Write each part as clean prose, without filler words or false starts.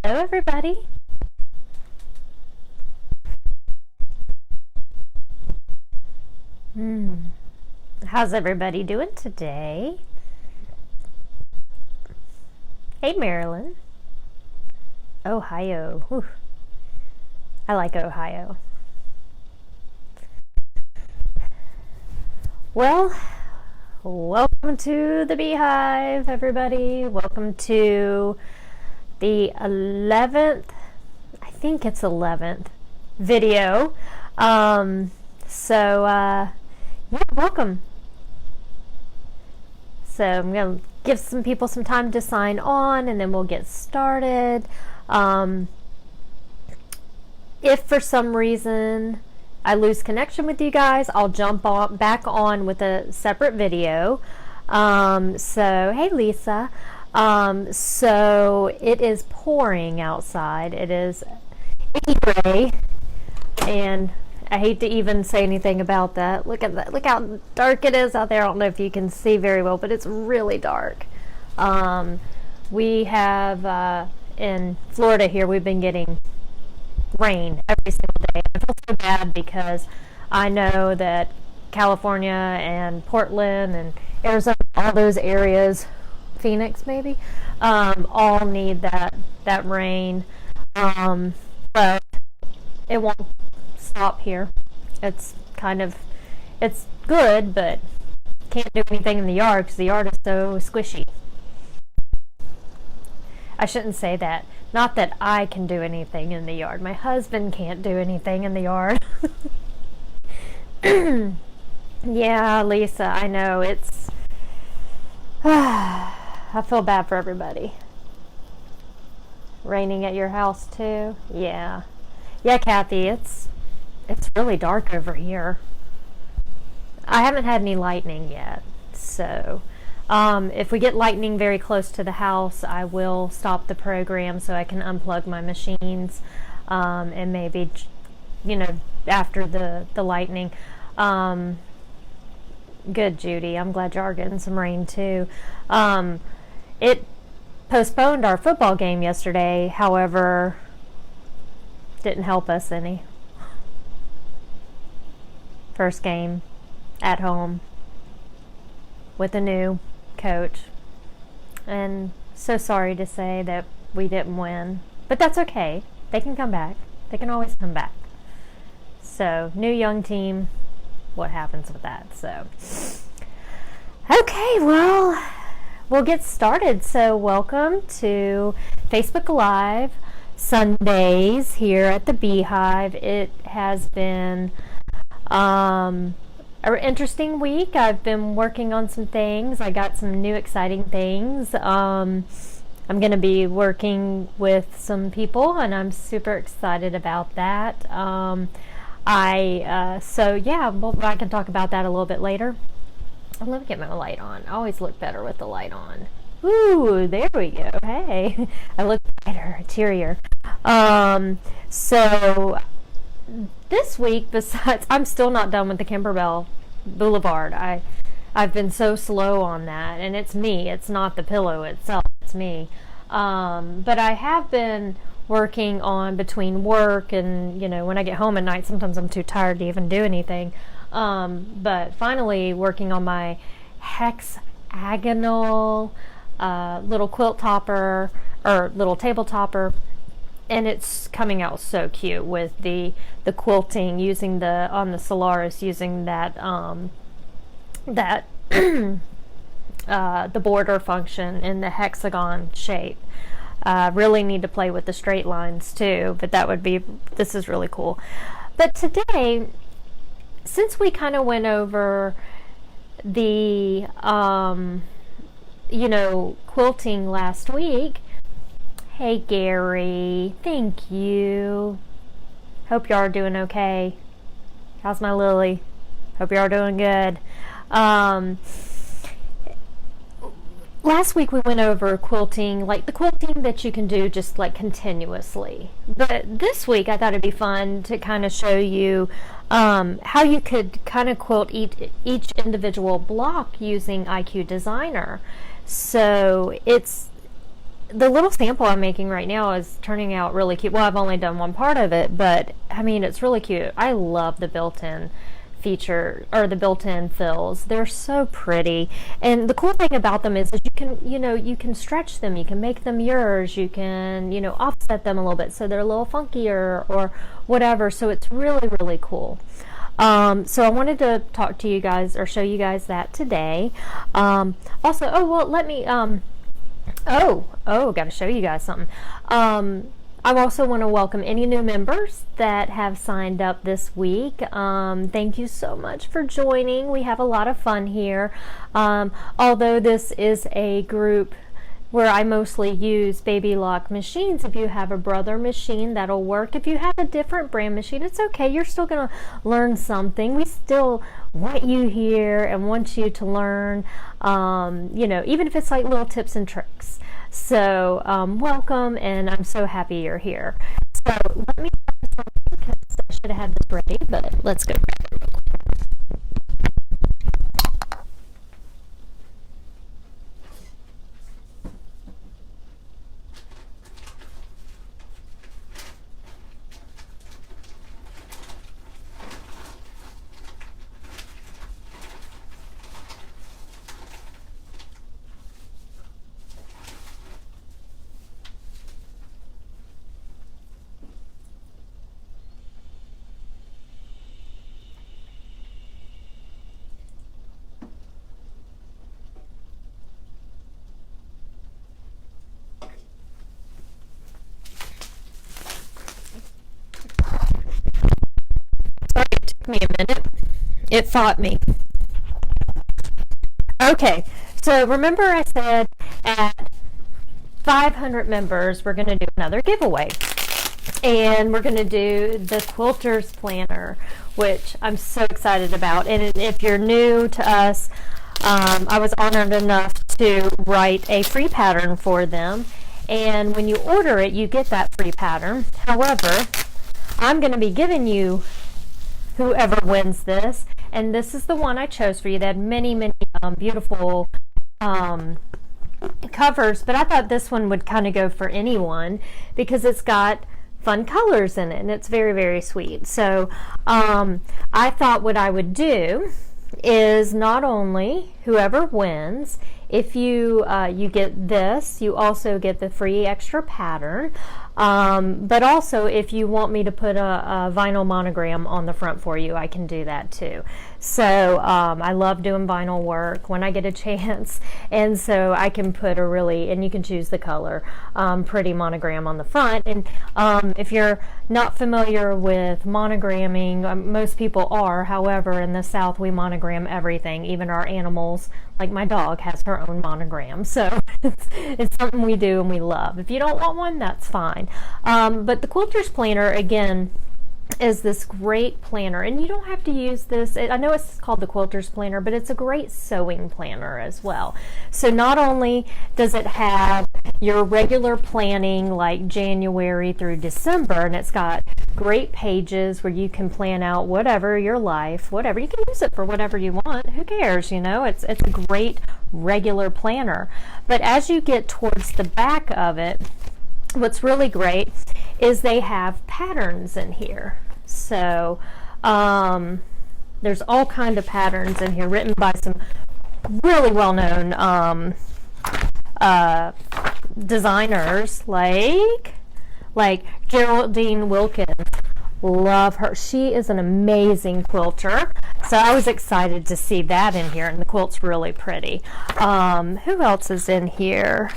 Hello, everybody. How's everybody doing today? Hey, Marilyn. Ohio. Whew. I like Ohio. Well, welcome to the Beehive, everybody. Welcome to the 11th, I think it's 11th video. Yeah, welcome. So I'm going to give some people some time to sign on and then we'll get started. If for some reason I lose connection with you guys, I'll jump back on with a separate video. Hey Lisa. So it is pouring outside. It is icky gray, and I hate to even say anything about that. Look at that. Look how dark it is out there. I don't know if you can see very well, but it's really dark. We have in Florida here, we've been getting rain every single day. I feel so bad because I know that California and Portland and Arizona, all those areas, Phoenix maybe, all need that rain. But it won't stop here. It's good, but can't do anything in the yard because the yard is so squishy. I shouldn't say that. Not that I can do anything in the yard. My husband can't do anything in the yard. Yeah, Lisa, I know. It's... I feel bad for everybody. Raining at your house too? Yeah. Yeah, Kathy, it's really dark over here. I haven't had any lightning yet, so... if we get lightning very close to the house, I will stop the program so I can unplug my machines, and maybe, after the lightning. Good, Judy. I'm glad you are getting some rain too. It postponed our football game yesterday, however, didn't help us any. First game at home with a new coach, and so sorry to say that we didn't win, but that's okay. They can come back. They can always come back. So new young team, what happens with that? So okay, well, we'll get started. So welcome to Facebook Live Sundays here at the Beehive. It has been an interesting week. I've been working on some things. I got some new exciting things. I'm going to be working with some people, and I'm super excited about that. I can talk about that a little bit later. Let me get my light on. I always look better with the light on. Ooh, there we go. Hey, I look brighter, cheerier. So this week, besides, I'm still not done with the Kimberbell Boulevard. I've been so slow on that, and it's me. It's not the pillow itself. It's me. But I have been working on between work and, when I get home at night, sometimes I'm too tired to even do anything. But finally working on my hexagonal little quilt topper, or little table topper, and it's coming out so cute with the quilting using on the Solaris, using that the border function in the hexagon shape. Really need to play with the straight lines too, but this is really cool. But today, since we kind of went over the quilting last week. Hey Gary, thank you. Hope you are doing okay. How's my Lily? Hope you are doing good. Last week we went over quilting, like the quilting that you can do just like continuously. But this week I thought it'd be fun to kind of show you how you could kind of quilt each individual block using IQ Designer. So the little sample I'm making right now is turning out really cute. Well, I've only done one part of it, but I mean, it's really cute. I love the built-in feature, or the built-in fills. They're so pretty. And the cool thing about them is you can, you can stretch them, you can make them yours, you can, offset them a little bit so they're a little funkier or whatever. So it's really, really cool. So I wanted to talk to you guys or show you guys that today. Also, oh, well, let me, got to show you guys something. I also want to welcome any new members that have signed up this week. Thank you so much for joining. We have a lot of fun here. Although this is a group where I mostly use Baby Lock machines. If you have a Brother machine, that'll work. If you have a different brand machine, it's okay. You're still going to learn something. We still want you here and want you to learn, even if it's like little tips and tricks. So welcome, and I'm so happy you're here. So let me, because I should have had this ready, but let's go grab it real quick. Me a minute. It fought me. Okay, so remember I said at 500 members we're going to do another giveaway, and we're going to do the Quilters Planner, which I'm so excited about. And if you're new to us, I was honored enough to write a free pattern for them, and when you order it you get that free pattern. However, I'm going to be giving you whoever wins this, and this is the one I chose for you. They had many, many beautiful covers, but I thought this one would kind of go for anyone because it's got fun colors in it, and it's very, very sweet. So I thought what I would do is not only whoever wins, if you get this, you also get the free extra pattern. But also, if you want me to put a vinyl monogram on the front for you, I can do that too. So I love doing vinyl work when I get a chance, and so I can put a really, and you can choose the color, pretty monogram on the front. And if you're not familiar with monogramming, most people are. However, in the South we monogram everything, even our animals. Like my dog has her own monogram, so it's something we do and we love. If you don't want one, that's fine. But the Quilters Planner, again, is this great planner, and you don't have to use this. I know it's called the Quilters Planner, but it's a great sewing planner as well. So not only does it have your regular planning like January through December, and it's got great pages where you can plan out whatever your life, whatever, you can use it for whatever you want. Who cares, it's a great regular planner. But as you get towards the back of it, what's really great is they have patterns in here. So there's all kind of patterns in here written by some really well-known designers like Geraldine Wilkins. Love her. She is an amazing quilter. So I was excited to see that in here, and the quilt's really pretty. Who else is in here?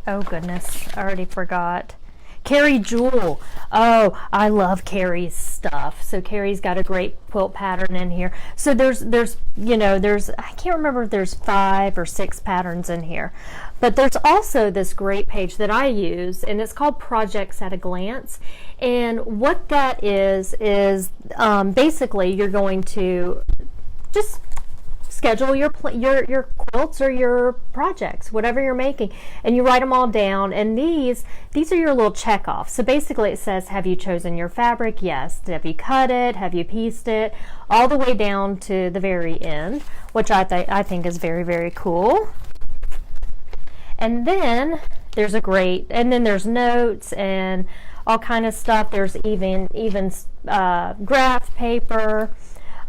Oh goodness, I already forgot. Carrie Jewell. Oh, I love Carrie's stuff. So Carrie's got a great quilt pattern in here. So there's I can't remember if there's 5 or 6 patterns in here. But there's also this great page that I use, and it's called Projects at a Glance. And what that is basically you're going to just schedule your quilts or your projects, whatever you're making, and you write them all down. And these are your little check offs. So basically it says, have you chosen your fabric? Yes. Have you cut it? Have you pieced it? All the way down to the very end, which I think is very, very cool. And then there's and then there's notes and all kind of stuff. There's even graph paper.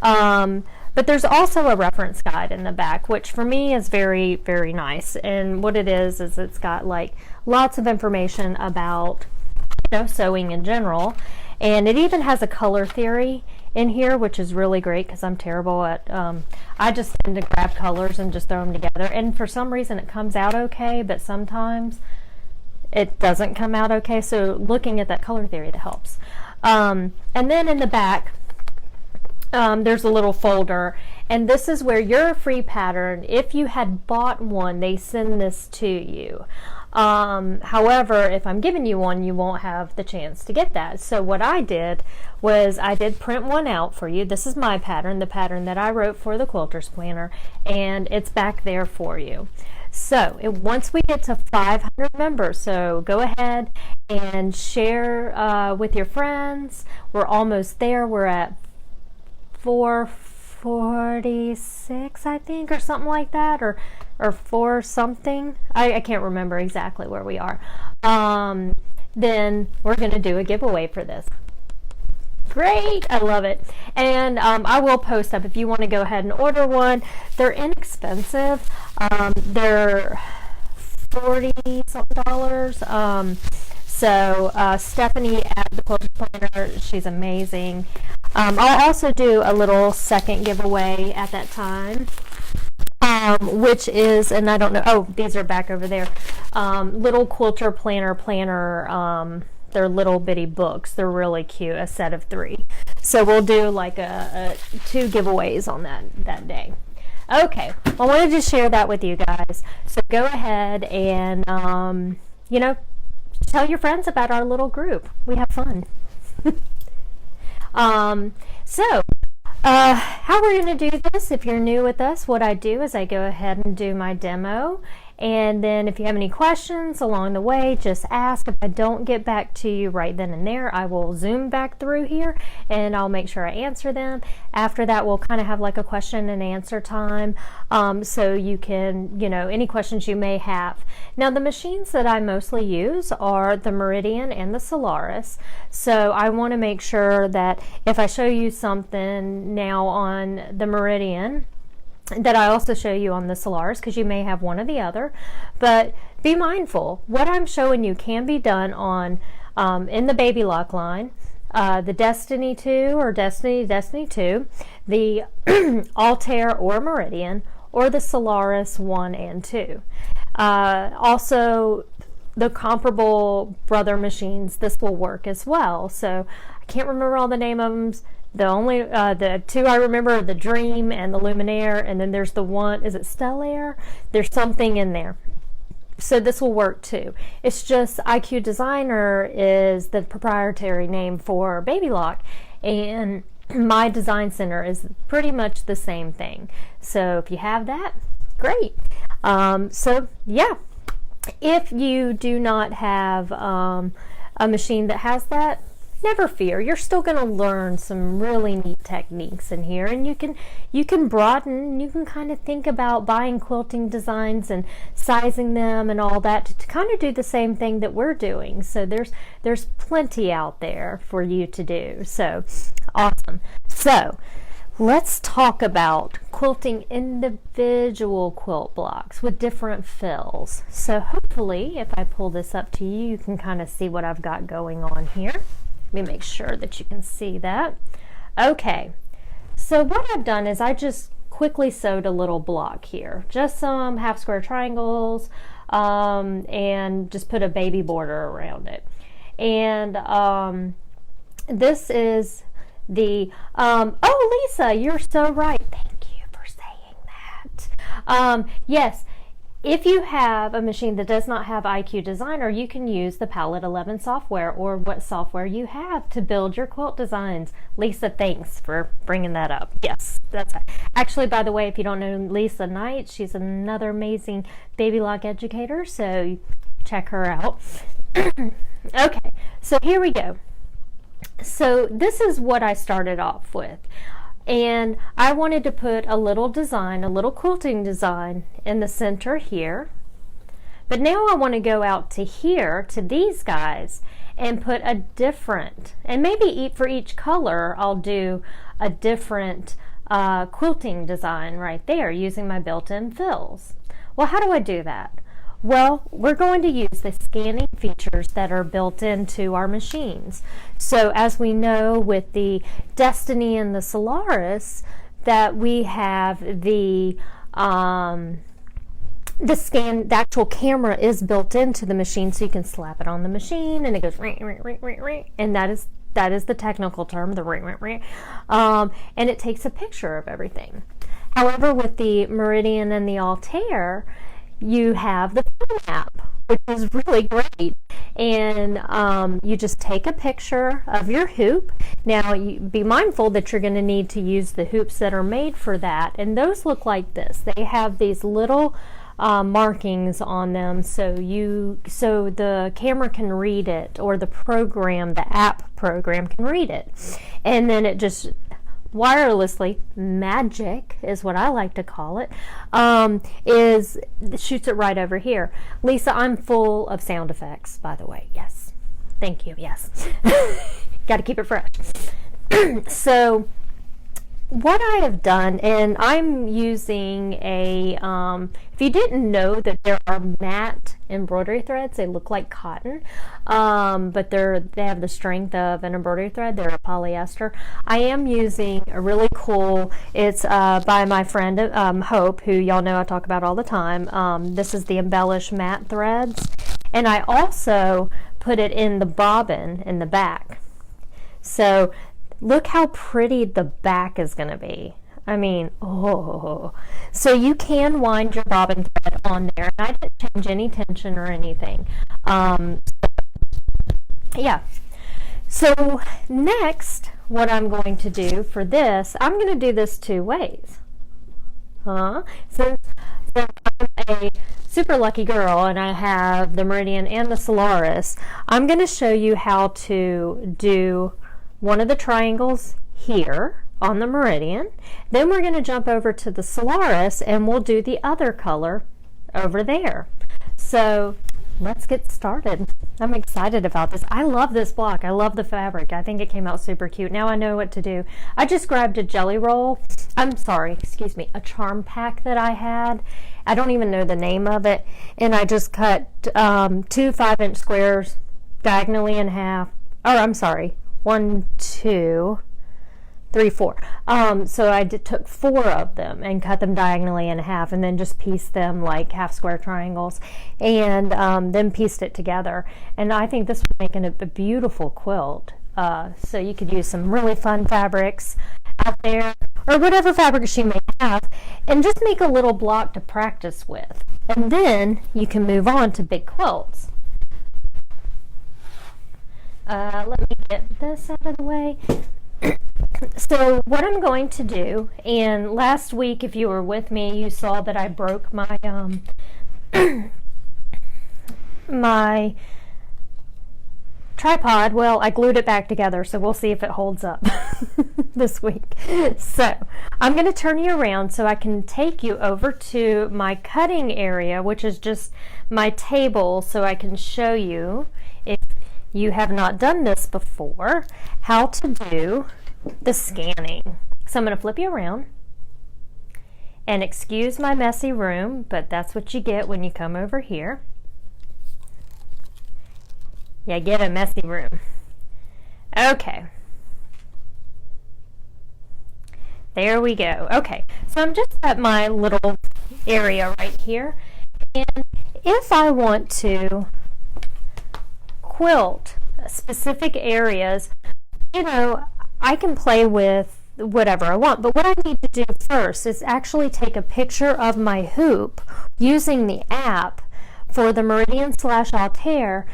But there's also a reference guide in the back, which for me is very, very nice. And what it is it's got like lots of information about, sewing in general. And it even has a color theory in here, which is really great because I'm terrible at, I just tend to grab colors and just throw them together. And for some reason it comes out okay, but sometimes it doesn't come out okay. So looking at that color theory, that helps. And then in the back, there's a little folder, and this is where your free pattern, if you had bought one, they send this to you. However, if I'm giving you one, you won't have the chance to get that. So what I did was I did print one out for you. This is my pattern, the pattern that I wrote for the Quilters Planner, and it's back there for you. So once we get to 500 members, so go ahead and share with your friends. We're almost there. We're at 446, I think, or something like that, or 4 something. I can't remember exactly where we are. Then we're going to do a giveaway for this. Great, I love it. And I will post up if you want to go ahead and order one. They're inexpensive. They're $40 something. So Stephanie at the Quilter Planner, she's amazing. I'll also do a little second giveaway at that time, which is, and I don't know, oh, these are back over there, little Quilter Planner, they're little bitty books. They're really cute, a set of 3. So we'll do like 2 giveaways on that day. Okay, I wanted to share that with you guys. So go ahead and, tell your friends about our little group. We have fun. How we're going to do this, if you're new with us, what I do is I go ahead and do my demo, and then if you have any questions along the way, just ask. If I don't get back to you right then and there, I will zoom back through here and I'll make sure I answer them. After that, we'll kind of have like a question and answer time, so you can, any questions you may have. Now, the machines that I mostly use are the Meridian and the Solaris, so I want to make sure that if I show you something now on the Meridian, that I also show you on the Solaris, because you may have one or the other. But be mindful, what I'm showing you can be done on in the Baby Lock line, the Destiny 2 or Destiny 2, the Altair or Meridian, or the Solaris 1 and 2. Also, the comparable brother machines, this will work as well. So I can't remember all the name of them. The 2 I remember are the Dream and the Luminaire, and then there's the one, is it Stellaire? There's something in there. So this will work too. It's just IQ Designer is the proprietary name for Baby Lock, and my Design Center is pretty much the same thing. So if you have that, great. So yeah, if you do not have a machine that has that, never fear, you're still going to learn some really neat techniques in here, and you can broaden, you can kind of think about buying quilting designs and sizing them and all that to kind of do the same thing that we're doing. So there's plenty out there for you to do. So awesome. So let's talk about quilting individual quilt blocks with different fills. So hopefully if I pull this up to you, you can kind of see what I've got going on here. Let me make sure that you can see that. Okay, so what I've done is I just quickly sewed a little block here, just some half square triangles, and just put a baby border around it. And this is the, oh Lisa, you're so right. Thank you for saying that. Yes. If you have a machine that does not have IQ Designer, you can use the Palette 11 software, or what software you have to build your quilt designs. Lisa, thanks for bringing that up. Yes, that's actually, by the way, if you don't know Lisa Knight, she's another amazing Baby Lock educator, so check her out. Okay, so here we go. So this is what I started off with. And I wanted to put a little design, a little quilting design in the center here, But now I want to go out to here, to these guys, and put a different, and maybe for each color, I'll do a different quilting design right there using my built-in fills. Well, how do I do that? Well, we're going to use the scanning features that are built into our machines. So as we know with the Destiny and the Solaris, that we have the actual camera is built into the machine, so you can slap it on the machine and it goes ring, ring, ring, ring, ring, and that is the technical term, the ring, ring, ring, and it takes a picture of everything. However, with the Meridian and the Altair, you have the film app, which is really great, and you just take a picture of your hoop. Now, you be mindful that you're going to need to use the hoops that are made for that, and those look like this. They have these little markings on them, so the camera can read it, or the app program can read it, and then it just wirelessly, magic is what I like to call it, shoots it right over here. Lisa, I'm full of sound effects, by the way. Yes, thank you. Yes. Got to keep it fresh. So what I have done, and I'm using if you didn't know that there are matte embroidery threads, they look like cotton, but they have the strength of an embroidery thread. They're a polyester. I am using a really cool, it's by my friend Hope, who y'all know I talk about all the time. This is the embellished matte threads, and I also put it in the bobbin in the back. So look how pretty the back is going to be. I mean, oh. So you can wind your bobbin thread on there. And I didn't change any tension or anything. Yeah. So next, what I'm going to do for this, I'm going to do this two ways. Since I'm a super lucky girl and I have the Meridian and the Solaris, I'm going to show you how to do one of the triangles here on the Meridian. Then we're going to jump over to the Solaris and we'll do the other color over there. So let's get started. I'm excited about this. I love this block. I love the fabric. I think it came out super cute. Now I know what to do. I just grabbed a jelly roll. A charm pack that I had. I don't even know the name of it. And I just cut 2 5-inch squares diagonally in half. Oh, I'm sorry. 1, 2, 3, 4. So I took 4 of them and cut them diagonally in half, and then just pieced them like half square triangles, and then pieced it together. And I think this would make a beautiful quilt. So you could use some really fun fabrics out there, or whatever fabrics you may have, and just make a little block to practice with. And then you can move on to big quilts. Let me get this out of the way. So what I'm going to do, and last week if you were with me, you saw that I broke my my tripod. Well, I glued it back together, so we'll see if it holds up this week. So I'm going to turn you around so I can take you over to my cutting area, which is just my table, so I can show you, if you have not done this before, how to do the scanning. So I'm going to flip you around, and excuse my messy room, but that's what you get when you come over here. You get a messy room. Okay. There we go. Okay, so I'm just at my little area right here, and if I want to quilt specific areas, you know, I can play with whatever I want, but what I need to do first is actually take a picture of my hoop using the app for the Meridian/Altair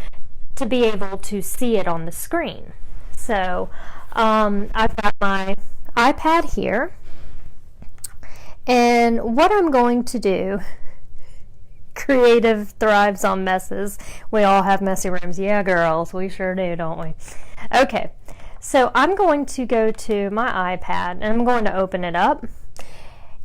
to be able to see it on the screen. So I've got my iPad here, and what I'm going to do, creative thrives on messes. We all have messy rooms. Yeah, girls, we sure do, don't we? Okay, so I'm going to go to my iPad and I'm going to open it up,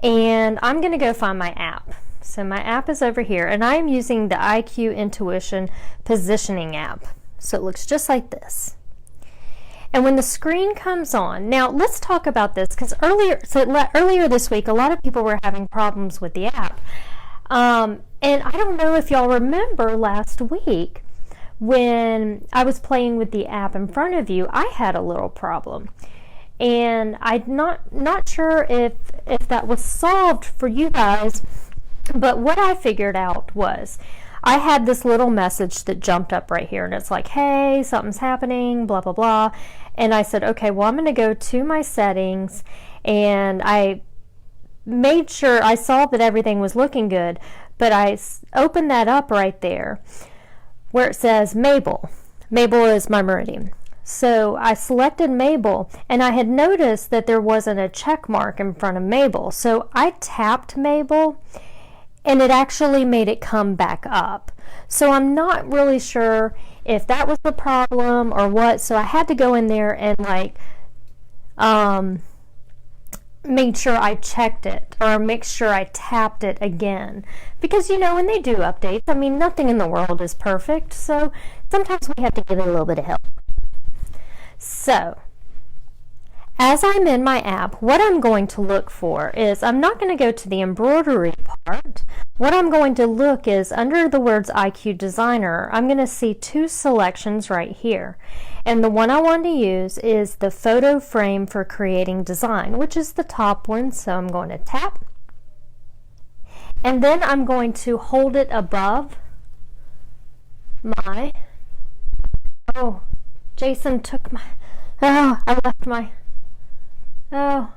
and I'm going to go find my app. So my app is over here, and I am using the IQ Intuition Positioning app. So it looks just like this. And when the screen comes on, now let's talk about this, because earlier this week, a lot of people were having problems with the app. And I don't know if y'all remember last week when I was playing with the app in front of you, I had a little problem. And I'm not sure if that was solved for you guys, but what I figured out was I had this little message that jumped up right here, and it's like, hey, something's happening, blah, blah, blah. And I said, okay, well, I'm going to go to my settings, and I made sure I saw that everything was looking good, but I opened that up right there where it says Mabel. Mabel is my meridian. So I selected Mabel, and I had noticed that there wasn't a check mark in front of Mabel. So I tapped Mabel, and it actually made it come back up. So I'm not really sure if that was the problem or what. So I had to go in there and made sure I checked it, or make sure I tapped it again. Because, you know, when they do updates, I mean, nothing in the world is perfect. So sometimes we have to give it a little bit of help. So, as I'm in my app, what I'm going to look for is, I'm not going to go to the embroidery part. What I'm going to look is under the words IQ Designer, I'm going to see two selections right here. And the one I want to use is the photo frame for creating design, which is the top one. So I'm going to tap. And then I'm going to hold it above my, oh, Jason took my, oh, I left my, oh,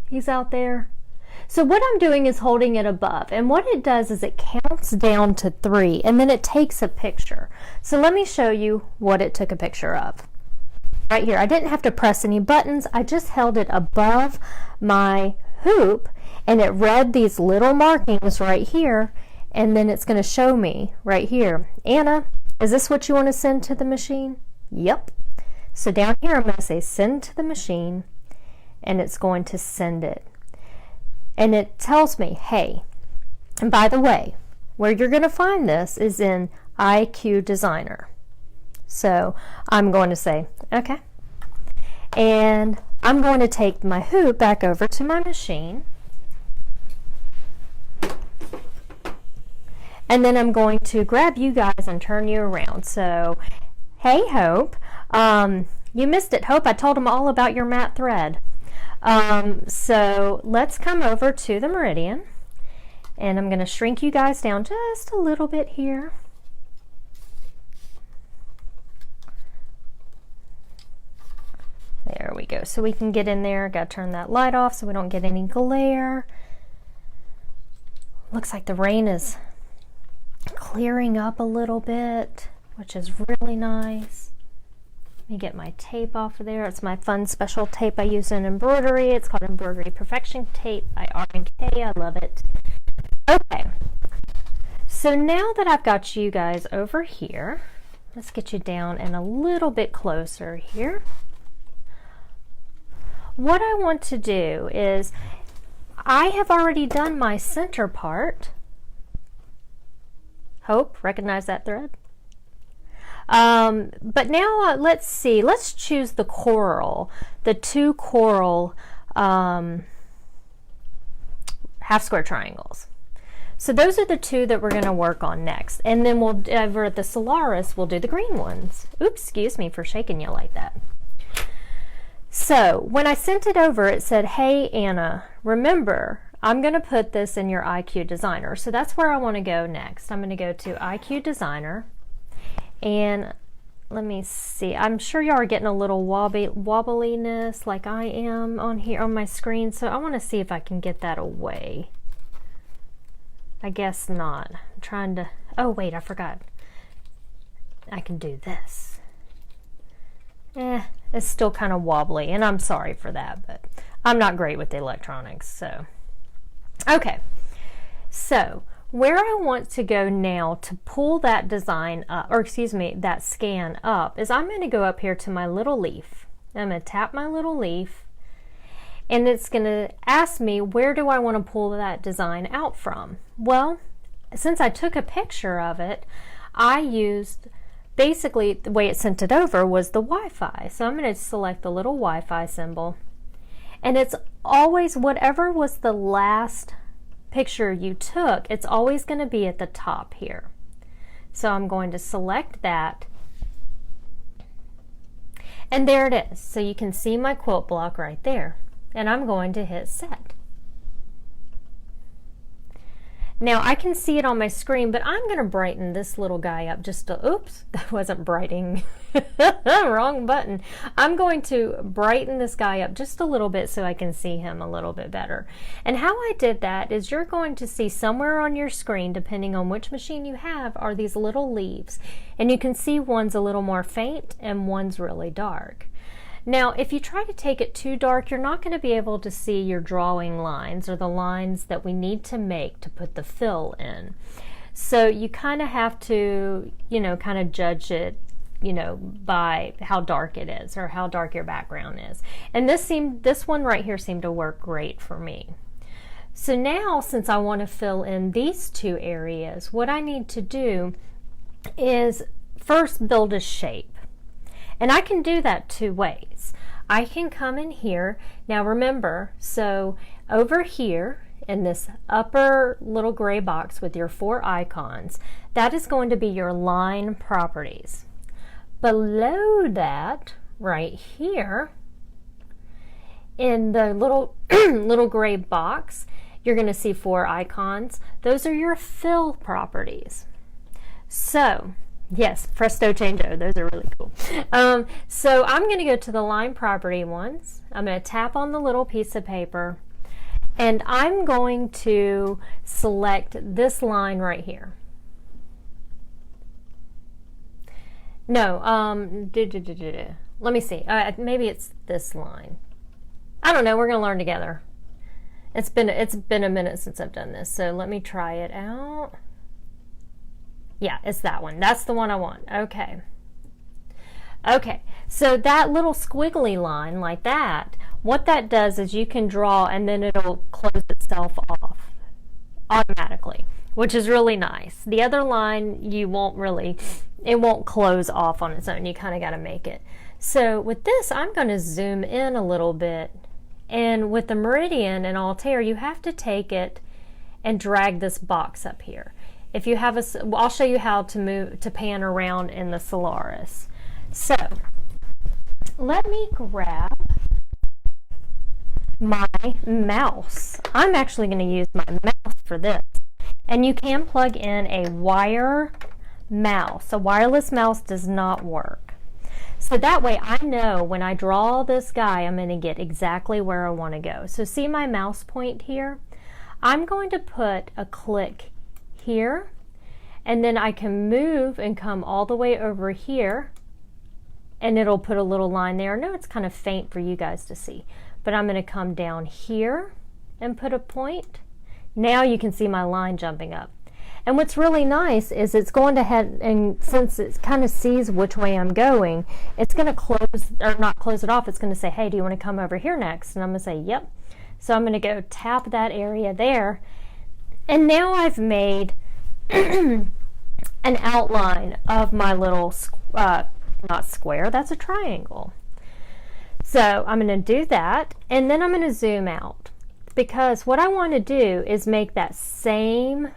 he's out there. So what I'm doing is holding it above, and what it does is it counts down to 3, and then it takes a picture. So let me show you what it took a picture of. Right here, I didn't have to press any buttons, I just held it above my hoop, and it read these little markings right here, and then it's going to show me right here, Anna, is this what you want to send to the machine? Yep. So down here I'm going to say send to the machine, and it's going to send it. And it tells me, hey, and by the way, where you're going to find this is in IQ Designer. So I'm going to say, okay. And I'm going to take my hoop back over to my machine. And then I'm going to grab you guys and turn you around. So, hey, Hope. You missed it, Hope. I told them all about your mat thread. So let's come over to the meridian, and I'm going to shrink you guys down just a little bit here. There we go. So we can get in there. Got to turn that light off so we don't get any glare. Looks like the rain is clearing up a little bit, which is really nice. Let me get my tape off of there. It's my fun special tape I use in embroidery. It's called Embroidery Perfection Tape by R&K. I love it. Okay, so now that I've got you guys over here, let's get you down and a little bit closer here. What I want to do is, I have already done my center part. Hope, recognize that thread? But now let's see, let's choose the coral, the 2 coral half square triangles. So those are the 2 that we're going to work on next, and then we'll, over at the Solaris, we'll do the green ones. Oops, excuse me for shaking you like that. So when I sent it over, it said, hey Anna, remember, I'm going to put this in your IQ Designer. So that's where I want to go next. I'm going to go to IQ Designer. And let me see, I'm sure y'all are getting a little wobbliness like I am on here on my screen, so I want to see if I can get that away. I guess not. I'm trying to, oh wait, I forgot. I can do this. It's still kind of wobbly, and I'm sorry for that, but I'm not great with the electronics, so. Okay, so where I want to go now to pull that design up, or excuse me, that scan up, is I'm going to go up here to my little leaf. I'm going to tap my little leaf, and it's going to ask me, where do I want to pull that design out from? Well, since I took a picture of it, I used, basically the way it sent it over was the Wi-Fi. So I'm going to select the little Wi-Fi symbol, and it's always whatever was the last picture you took, it's always going to be at the top here. So I'm going to select that, and there it is. So you can see my quilt block right there, and I'm going to hit set. Now I can see it on my screen, but I'm going to brighten this little guy up just a, oops, that wasn't brightening, wrong button. I'm going to brighten this guy up just a little bit so I can see him a little bit better. And how I did that is you're going to see somewhere on your screen, depending on which machine you have, are these little leaves. And you can see one's a little more faint and one's really dark. Now, if you try to take it too dark, you're not going to be able to see your drawing lines or the lines that we need to make to put the fill in. So you kind of have to, you know, kind of judge it, you know, by how dark it is or how dark your background is. And this one right here seemed to work great for me. So now, since I want to fill in these two areas, what I need to do is first build a shape. And I can do that two ways. I can come in here. Now remember, so over here in this upper little gray box with your 4 icons, that is going to be your line properties. Below that, right here, in the little, little gray box, you're going to see 4 icons. Those are your fill properties. So, yes, presto changeo, those are really cool. So I'm going to go to the line property ones. I'm going to tap on the little piece of paper, and I'm going to select this line right here. No, let me see. Maybe it's this line. I don't know, we're going to learn together. It's been a minute since I've done this, so let me try it out. Yeah, it's that one. That's the one I want. Okay. Okay, so that little squiggly line like that, what that does is you can draw and then it'll close itself off automatically, which is really nice. The other line, you won't really, it won't close off on its own. You kind of got to make it. So with this, I'm going to zoom in a little bit. And with the meridian and Altair, you have to take it and drag this box up here. If you have I'll show you how to pan around in the Solaris. So let me grab my mouse. I'm actually going to use my mouse for this. And you can plug in a wire mouse. A wireless mouse does not work. So that way I know when I draw this guy, I'm going to get exactly where I want to go. So see my mouse point here? I'm going to put a click here, and then I can move and come all the way over here, and it'll put a little line there. I know it's kind of faint for you guys to see, but I'm going to come down here and put a point. Now you can see my line jumping up. And what's really nice is it's going to head, and since it kind of sees which way I'm going, it's going to close, or not close it off, it's going to say, hey, do you want to come over here next? And I'm going to say, yep. So I'm going to go tap that area there, and now I've made an outline of my little, not square, that's a triangle. So I'm going to do that, and then I'm going to zoom out, because what I want to do is make that same,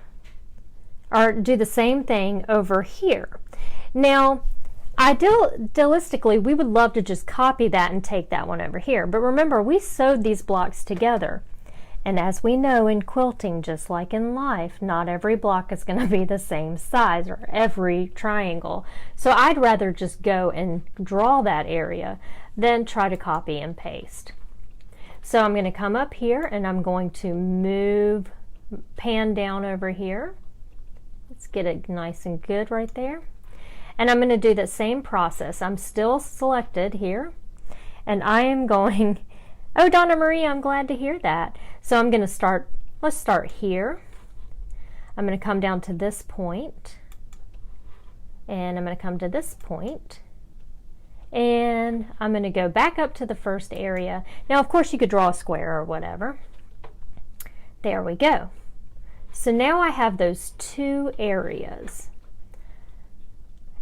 or do the same thing over here. Now, idealistically, we would love to just copy that and take that one over here, but remember, we sewed these blocks together. And as we know in quilting, just like in life, not every block is going to be the same size, or every triangle. So I'd rather just go and draw that area than try to copy and paste. So I'm going to come up here and I'm going to move, pan down over here. Let's get it nice and good right there. And I'm going to do the same process. I'm still selected here, and I am going, oh, Donna Marie, I'm glad to hear that. So I'm going to start, let's start here. I'm going to come down to this point, and I'm going to come to this point, And I'm going to go back up to the first area. Now, of course, you could draw a square or whatever. There we go. So now I have those two areas.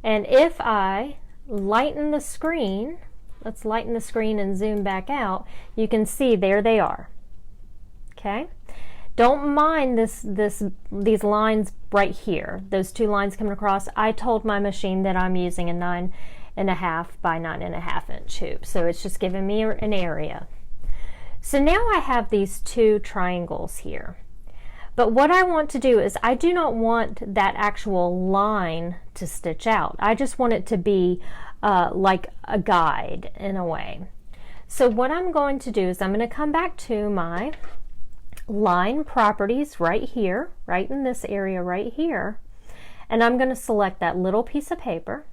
And if I lighten the screen, let's lighten the screen and zoom back out, you can see there they are. Okay? Don't mind these lines right here, those two lines coming across. I told my machine that I'm using a 9.5 by 9.5 inch hoop, so it's just giving me an area. So now I have these two triangles here. But what I want to do is I do not want that actual line to stitch out. I just want it to be like a guide in a way. So what I'm going to do is I'm going to come back to my line properties right here, right in this area right here, and I'm going to select that little piece of paper,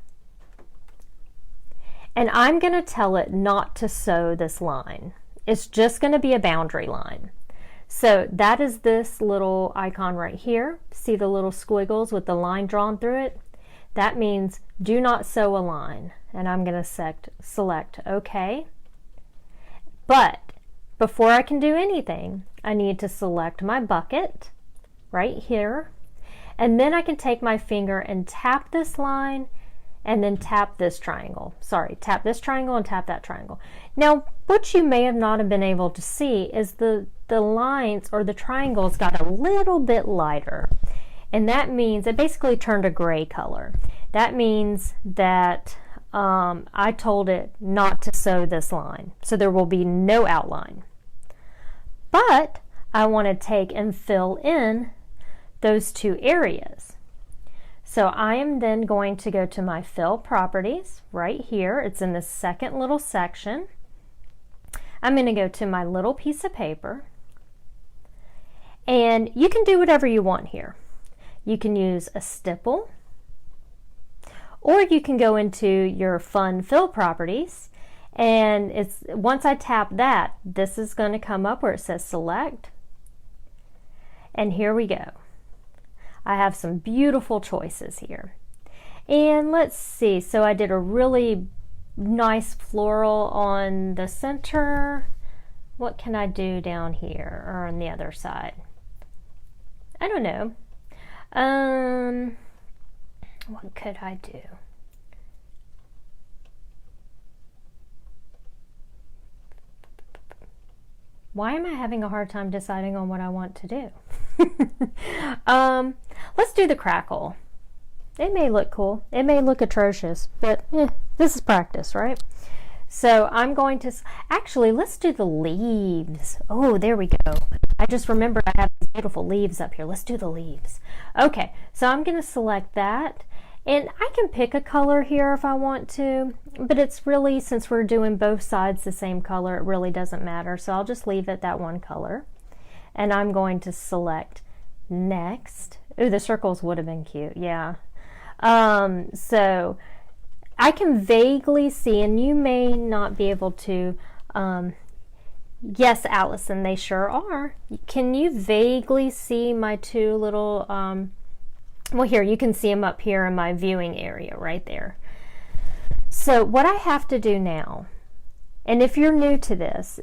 and I'm going to tell it not to sew this line. It's just going to be a boundary line. So that is this little icon right here. See the little squiggles with the line drawn through it? That means do not sew a line, and I'm going to select OK. But before I can do anything, I need to select my bucket right here, and then I can take my finger and tap this line and then tap this triangle. Sorry, tap this triangle and tap that triangle. Now, what you may have not have been able to see is the lines or the triangles got a little bit lighter, and that means it basically turned a gray color. That means that I told it not to sew this line, so there will be no outline. But I want to take and fill in those two areas. So I am then going to go to my fill properties right here. It's in the second little section. I'm going to go to my little piece of paper, and you can do whatever you want here. You can use a stipple, or you can go into your fun fill properties, and once I tap that, this is going to come up where it says select, and here we go. I have some beautiful choices here. And let's see, so I did a really nice floral on the center. What can I do down here or on the other side? I don't know. What could I do? Why am I having a hard time deciding on what I want to do? Let's do the crackle. It may look cool. It may look atrocious, but this is practice, right? So I'm going to, actually, let's do the leaves. Oh, there we go. I just remembered I have these beautiful leaves up here. Let's do the leaves. Okay, so I'm going to select that. And I can pick a color here if I want to, but it's really, since we're doing both sides the same color, it really doesn't matter. So I'll just leave it that one color. And I'm going to select next. Ooh, the circles would have been cute, yeah. So I can vaguely see, and you may not be able to, yes, Allison, they sure are. Can you vaguely see my two little, well, here, you can see them up here in my viewing area right there. So what I have to do now, and if you're new to this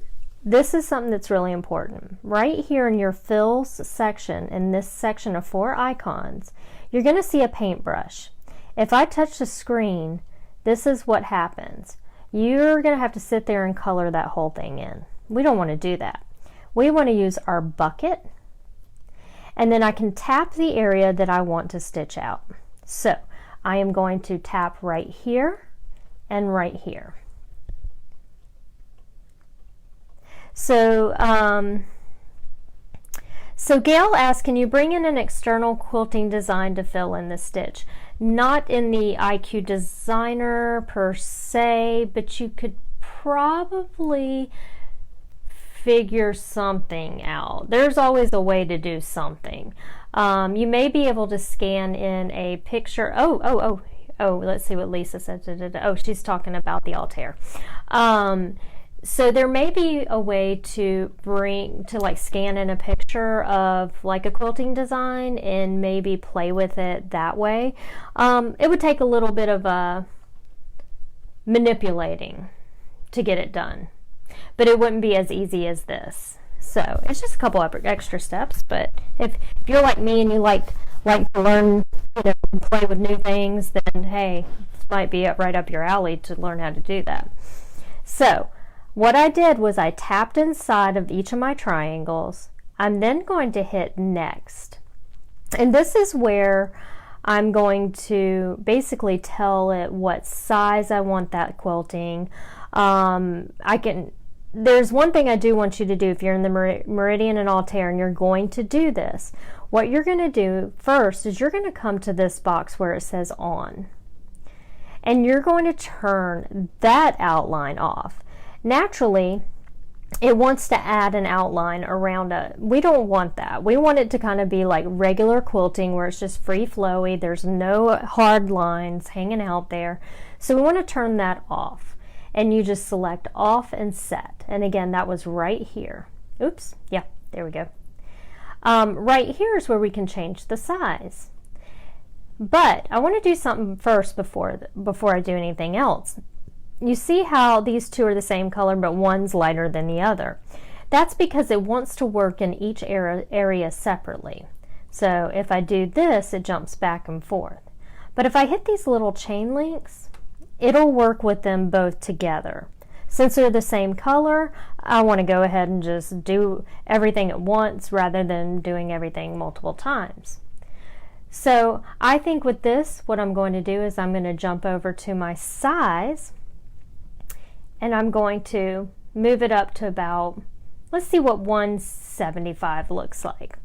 is something that's really important. Right here in your fills section, in this section of 4 icons, you're going to see a paintbrush. If I touch the screen, this is what happens. You're going to have to sit there and color that whole thing in. We don't want to do that. We want to use our bucket, and then I can tap the area that I want to stitch out. So I am going to tap right here and right here. So, Gail asked, can you bring in an external quilting design to fill in the stitch? Not in the IQ Designer per se, but you could probably figure something out. There's always a way to do something. You may be able to scan in a picture. Oh, let's see what Lisa said. Oh, she's talking about the Altair. So there may be a way to like scan in a picture of like a quilting design and maybe play with it that way. It would take a little bit of manipulating to get it done. But it wouldn't be as easy as this. So it's just a couple of extra steps. But if you're like me and you like to learn, play with new things, then hey, this might be right up your alley to learn how to do that. So what I did was I tapped inside of each of my triangles. I'm then going to hit next. And this is where I'm going to basically tell it what size I want that quilting. There's one thing I do want you to do if you're in the Meridian and Altair and you're going to do this. What you're going to do first is you're going to come to this box where it says on. And you're going to turn that outline off. Naturally, it wants to add an outline around it. We don't want that. We want it to kind of be like regular quilting where it's just free flowy. There's no hard lines hanging out there. So we want to turn that off. And you just select off and set. And again, that was right here. Oops, yeah, there we go. Right here is where we can change the size. But I want to do something first before I do anything else. You see how these two are the same color, but one's lighter than the other. That's because it wants to work in each area separately. So if I do this, it jumps back and forth. But if I hit these little chain links, it'll work with them both together. Since they're the same color, I want to go ahead and just do everything at once rather than doing everything multiple times. So I think with this, what I'm going to do is I'm going to jump over to my size and I'm going to move it up to about, let's see what 175 looks like.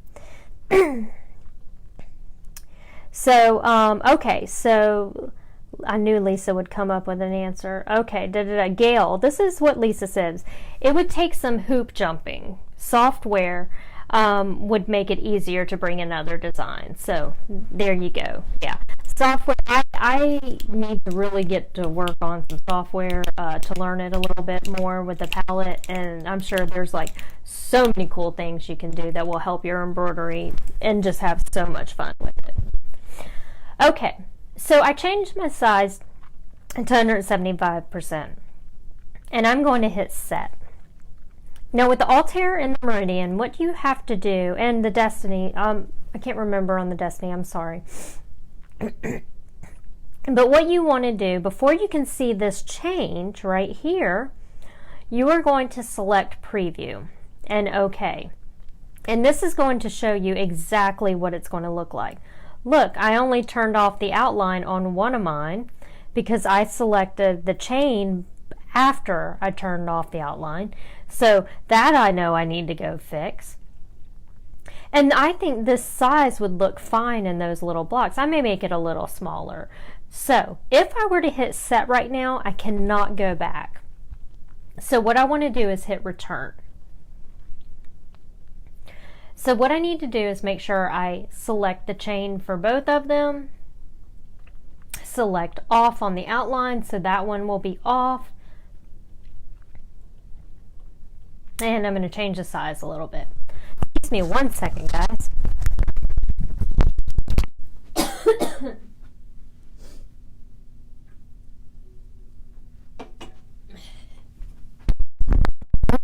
So, okay, so I knew Lisa would come up with an answer. Okay, Gail, this is what Lisa says. It would take some hoop jumping. Software would make it easier to bring in other designs. So there you go. Yeah, software. I need to really get to work on some software to learn it a little bit more with the palette, and I'm sure there's like so many cool things you can do that will help your embroidery and just have so much fun with it. Okay, so I changed my size to 175%, and I'm going to hit set. Now with the Altair and the Meridian, what you have to do, and the Destiny, I can't remember on the Destiny, I'm sorry. But what you want to do, before you can see this change right here, you are going to select preview and OK. And this is going to show you exactly what it's going to look like. Look, I only turned off the outline on one of mine because I selected the chain after I turned off the outline. So that I know I need to go fix. And I think this size would look fine in those little blocks. I may make it a little smaller. So if I were to hit set right now, I cannot go back. So what I want to do is hit return. So what I need to do is make sure I select the chain for both of them. Select off on the outline, so that one will be off. And I'm going to change the size a little bit. Excuse me 1 second, guys.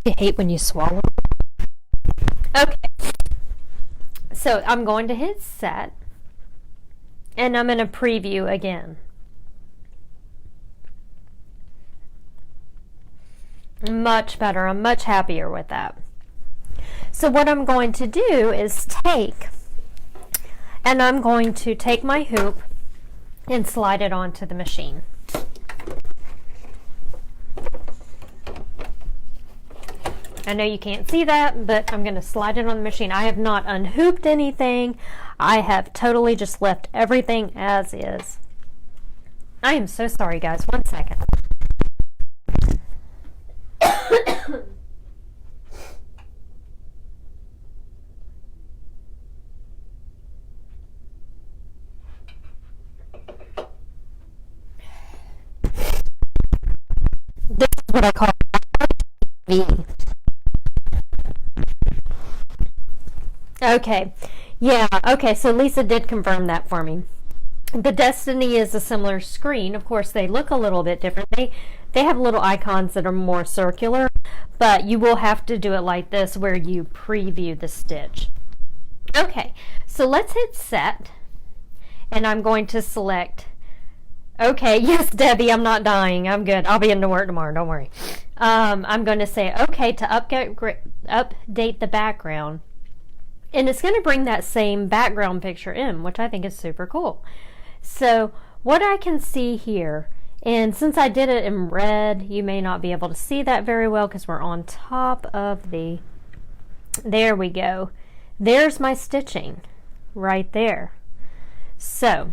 I hate when you swallow. Okay. So I'm going to hit set. And I'm going to preview again. Much better. I'm much happier with that. So what I'm going to do is I'm going to take my hoop and slide it onto the machine. I know you can't see that, but I'm going to slide it on the machine. I have not unhooped anything. I have totally just left everything as is. I am so sorry, guys. 1 second. This is what I call V. Okay, yeah, okay, so Lisa did confirm that for me. The Destiny is a similar screen. Of course, they look a little bit different. They have little icons that are more circular, but you will have to do it like this where you preview the stitch. Okay, so let's hit set, and I'm going to select, okay, yes, Debbie, I'm not dying. I'm good. I'll be into work tomorrow. Don't worry. I'm going to say, okay, to update the background. And it's going to bring that same background picture in, which I think is super cool. So what I can see here, and since I did it in red, you may not be able to see that very well because we're on top of the, there we go. There's my stitching right there. So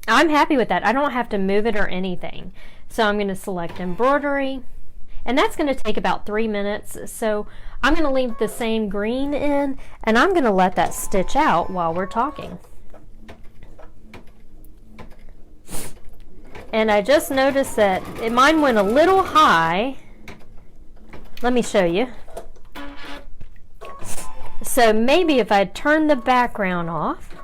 I'm happy with that. I don't have to move it or anything. So I'm going to select embroidery, and that's going to take about 3 minutes. So I'm going to leave the same green in, and I'm going to let that stitch out while we're talking. And I just noticed that mine went a little high. Let me show you. So maybe if I turn the background off.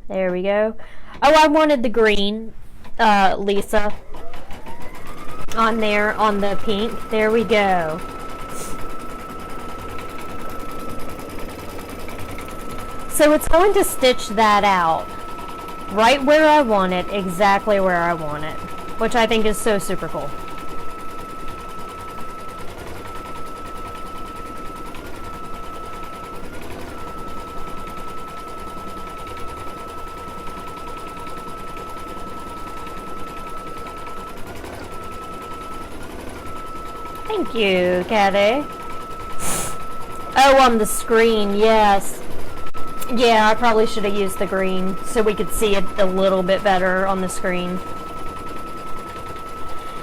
There we go. Oh, I wanted the green, Lisa, on there, on the pink. There we go. So it's going to stitch that out right where I want it, exactly where I want it, which I think is so super cool. Thank you, Kathy. Oh, on the screen, yes. Yeah, I probably should have used the green so we could see it a little bit better on the screen.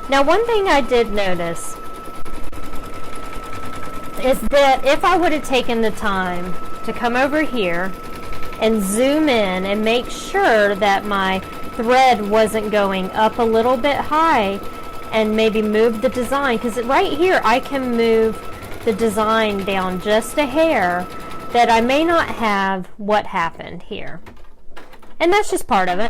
Now, one thing I did notice is that if I would have taken the time to come over here and zoom in and make sure that my thread wasn't going up a little bit high and maybe move the design, because right here I can move the design down just a hair, that I may not have what happened here. And that's just part of it.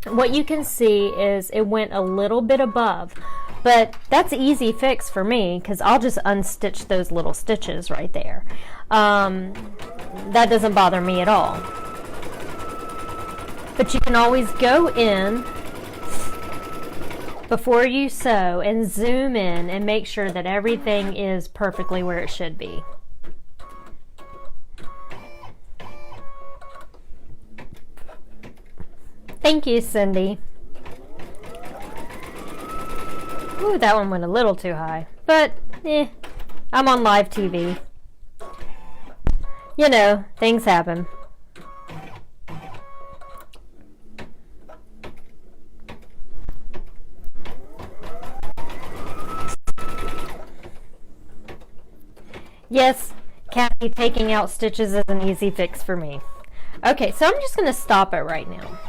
What you can see is it went a little bit above, but that's an easy fix for me because I'll just unstitch those little stitches right there. That doesn't bother me at all. But you can always go in before you sew and zoom in and make sure that everything is perfectly where it should be. Thank you, Cindy. Ooh, that one went a little too high, but I'm on live TV. You know, things happen. Yes, Kathy, taking out stitches is an easy fix for me. Okay, so I'm just going to stop it right now.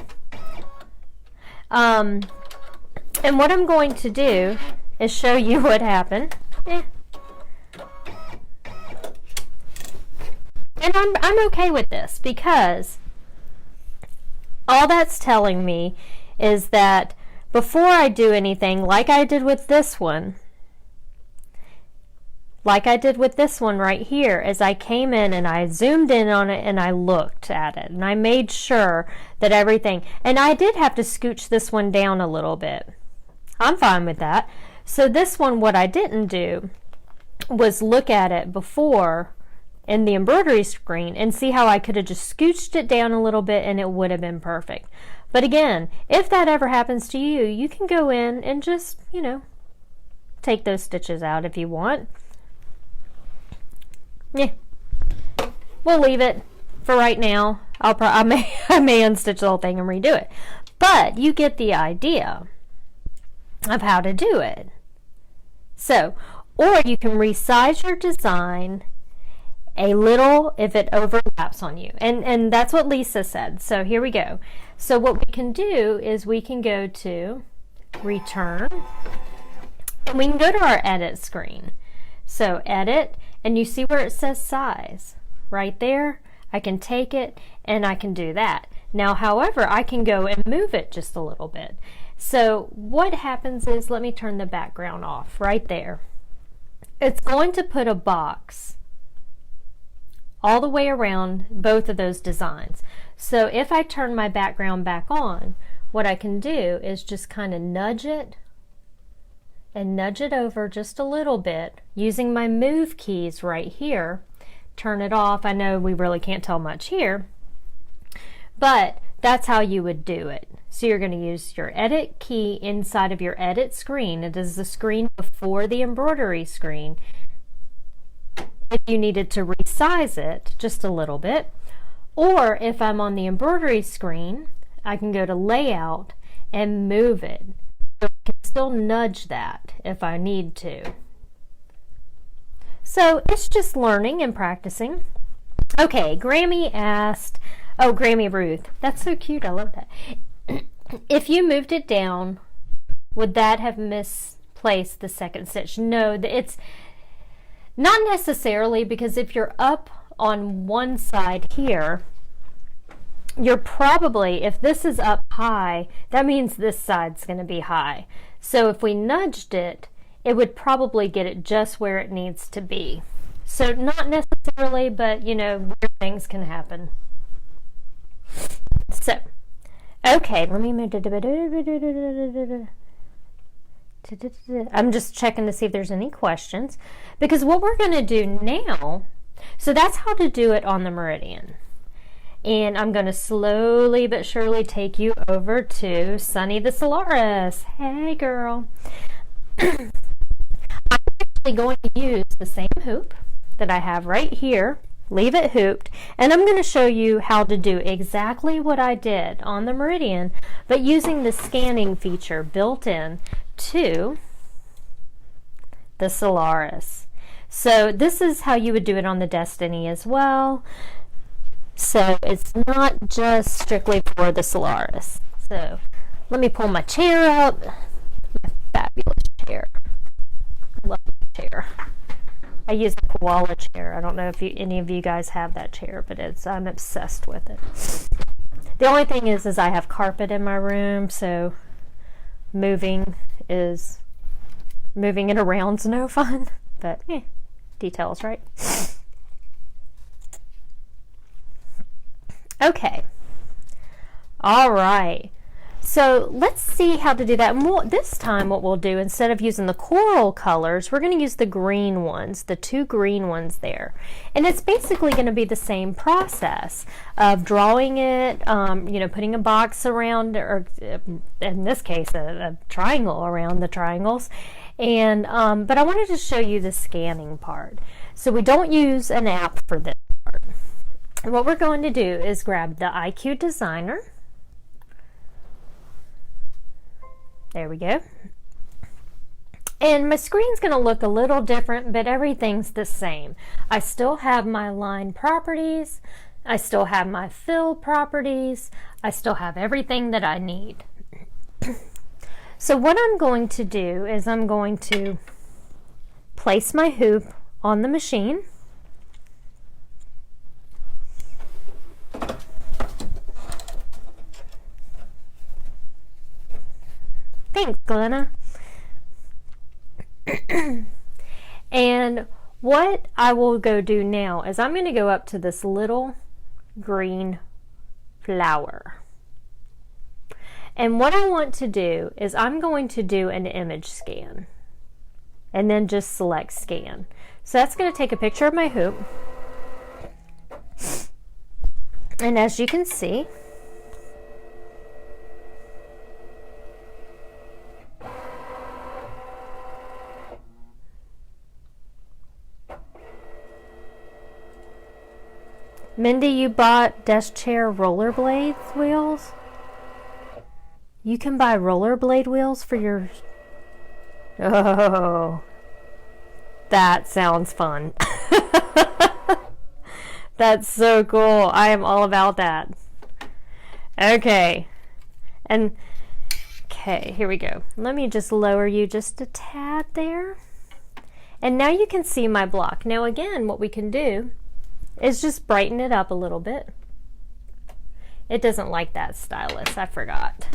And what I'm going to do is show you what happened. And I'm okay with this because all that's telling me is that before I do anything, like I did with this one right here, is I came in and I zoomed in on it and I looked at it and I made sure that everything, and I did have to scooch this one down a little bit. I'm fine with that. So this one, what I didn't do was look at it before in the embroidery screen and see how I could have just scooched it down a little bit and it would have been perfect. But again, if that ever happens to you, you can go in and just, you know, take those stitches out if you want. Yeah, we'll leave it for right now. I may unstitch the whole thing and redo it, but you get the idea of how to do it. So, or you can resize your design a little if it overlaps on you, and that's what Lisa said. So here we go. So what we can do is we can go to return, and we can go to our edit screen. So edit, and you see where it says size right there. I can take it and I can do that. Now, however, I can go and move it just a little bit. So what happens is, let me turn the background off right there. It's going to put a box all the way around both of those designs. So if I turn my background back on, what I can do is just kind of nudge it and nudge it over just a little bit using my move keys right here. Turn it off. I know we really can't tell much here, but that's how you would do it. So you're going to use your edit key inside of your edit screen. It is the screen before the embroidery screen. If you needed to resize it just a little bit, or if I'm on the embroidery screen, I can go to layout and move it. So I can still nudge that if I need to. So it's just learning and practicing. Okay, Grammy asked, oh, Grammy Ruth, that's so cute, I love that. If you moved it down, would that have misplaced the second stitch? No, it's not necessarily, because if you're up on one side here, you're probably, if this is up high, that means this side's going to be high. So if we nudged it, it would probably get it just where it needs to be. So not necessarily, but you know, weird things can happen. So, okay, let me move. I'm just checking to see if there's any questions, because what we're going to do now, so that's how to do it on the meridian. And I'm going to slowly but surely take you over to Sunny the Solaris. Hey, girl. I'm actually going to use the same hoop that I have right here, leave it hooped, and I'm going to show you how to do exactly what I did on the meridian, but using the scanning feature built in to the Solaris. So this is how you would do it on the Destiny as well. So it's not just strictly for the Solaris. So let me pull my chair up. My fabulous chair. Love the chair. I use a koala chair. I don't know if any of you guys have that chair, but I'm obsessed with it. The only thing is I have carpet in my room, so moving it around's no fun. But details, right? Okay. All right. So let's see how to do that. And this time what we'll do, instead of using the coral colors, we're going to use the green ones, the two green ones there. And it's basically going to be the same process of drawing it, putting a box around, or in this case, a triangle around the triangles. And but I wanted to show you the scanning part. So we don't use an app for this part. What we're going to do is grab the IQ Designer. There we go. And my screen's going to look a little different, but everything's the same. I still have my line properties. I still have my fill properties. I still have everything that I need. So what I'm going to do is I'm going to place my hoop on the machine. Thanks, Glenna. And what I will go do now is I'm going to go up to this little green flower. And what I want to do is I'm going to do an image scan. And then just select scan. So that's going to take a picture of my hoop. And as you can see, Mindy, you bought desk chair rollerblade wheels? You can buy rollerblade wheels for your... Oh, that sounds fun. That's so cool. I am all about that. Okay. And, okay, here we go. Let me just lower you just a tad there. And now you can see my block. Now again, what we can do is just brighten it up a little bit. It doesn't like that stylus. I forgot.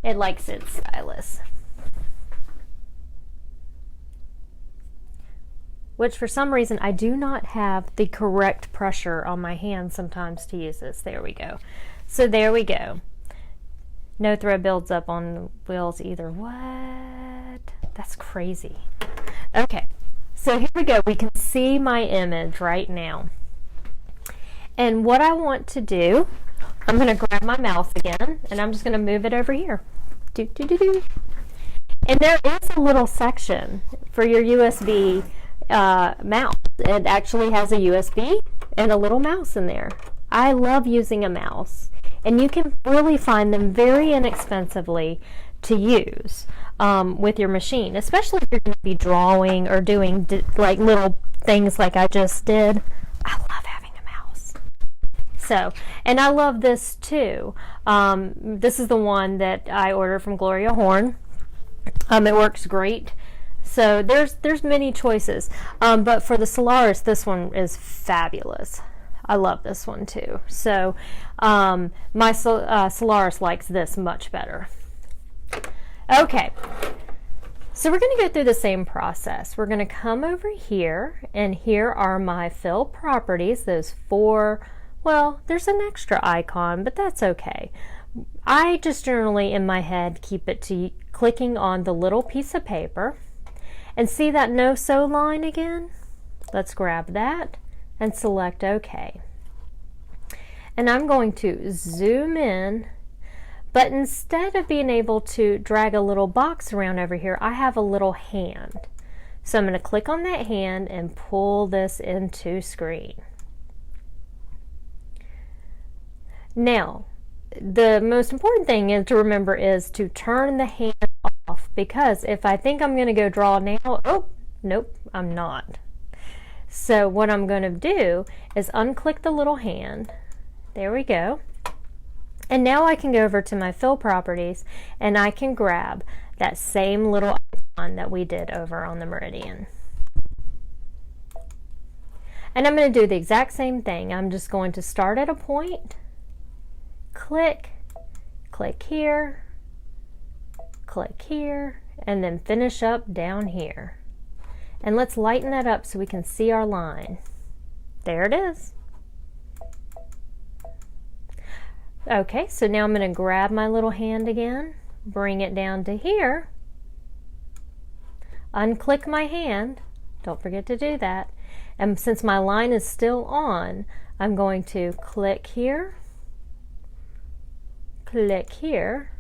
It likes its stylus. Which for some reason I do not have the correct pressure on my hand sometimes to use this. There we go. So there we go. No thread builds up on the wheels either. What? That's crazy. Okay, so here we go. We can see my image right now. And what I want to do, I'm going to grab my mouse again, and I'm just going to move it over here. Do, do, do, do. And there is a little section for your USB mouse. It actually has a USB and a little mouse in there. I love using a mouse, and you can really find them very inexpensively to use with your machine, especially if you're going to be drawing or doing like little things like I just did. I love having a mouse. So, and I love this too. This is the one that I ordered from Gloria Horn. It works great. So there's many choices, but for the Solaris, this one is fabulous. I love this one too. So my Solaris likes this much better. Okay, so we're going to go through the same process. We're going to come over here, and here are my fill properties, those 4. Well, there's an extra icon, but that's okay. I just generally in my head keep it to clicking on the little piece of paper. And see that no sew line again? Let's grab that and select OK. And I'm going to zoom in, but instead of being able to drag a little box around over here, I have a little hand. So I'm going to click on that hand and pull this into screen. Now, the most important thing to remember is to turn the hand off, because if I think I'm going to go draw now, oh, nope, I'm not. So what I'm going to do is unclick the little hand. There we go. And now I can go over to my fill properties, and I can grab that same little icon that we did over on the Meridian. And I'm going to do the exact same thing. I'm just going to start at a point, click here, click here, and then finish up down here. And let's lighten that up so we can see our line. There it is. Okay, so now I'm going to grab my little hand again, bring it down to here, unclick my hand, don't forget to do that, and since my line is still on, I'm going to click here, click here,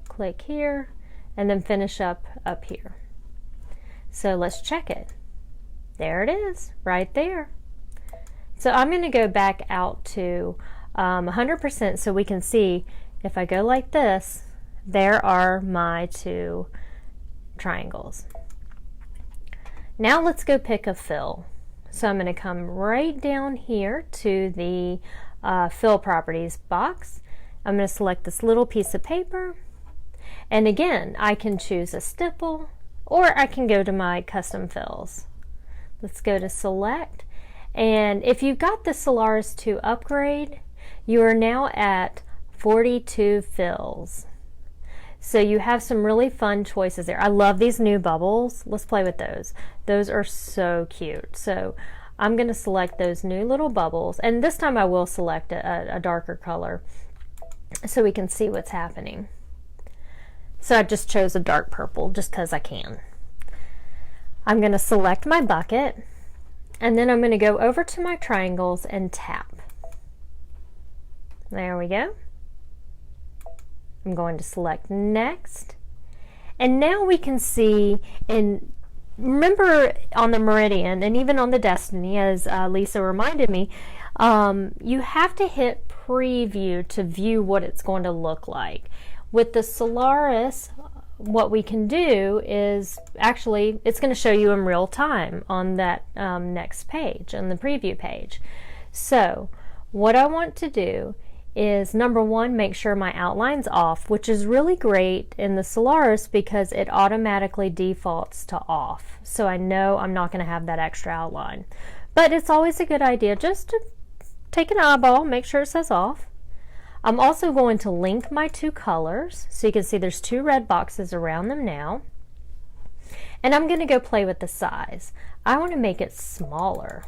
click here, and then finish up here. So let's check it. There it is, right there. So I'm going to go back out to 100% so we can see if I go like this, there are my 2 triangles. Now let's go pick a fill. So I'm going to come right down here to the fill properties box. I'm going to select this little piece of paper, and again I can choose a stipple, or I can go to my custom fills. Let's go to select, and if you've got the Solaris 2 upgrade, you are now at 42 fills. So you have some really fun choices there. I love these new bubbles. Let's play with those. Those are so cute. So I'm going to select those new little bubbles, and this time I will select a darker color so we can see what's happening. So I just chose a dark purple just because I can. I'm going to select my bucket, and then I'm going to go over to my triangles and tap. There we go. I'm going to select next, and now we can see, and remember on the Meridian and even on the Destiny, as Lisa reminded me, you have to hit preview to view what it's going to look like. With the Solaris, what we can do is actually it's going to show you in real time on that next page, on the preview page. So what I want to do is, number one, make sure my outline's off, which is really great in the Solaris because it automatically defaults to off. So I know I'm not going to have that extra outline. But it's always a good idea just to take an eyeball, make sure it says off, I'm also going to link my two colors, so you can see there's two red boxes around them now. And I'm going to go play with the size. I want to make it smaller.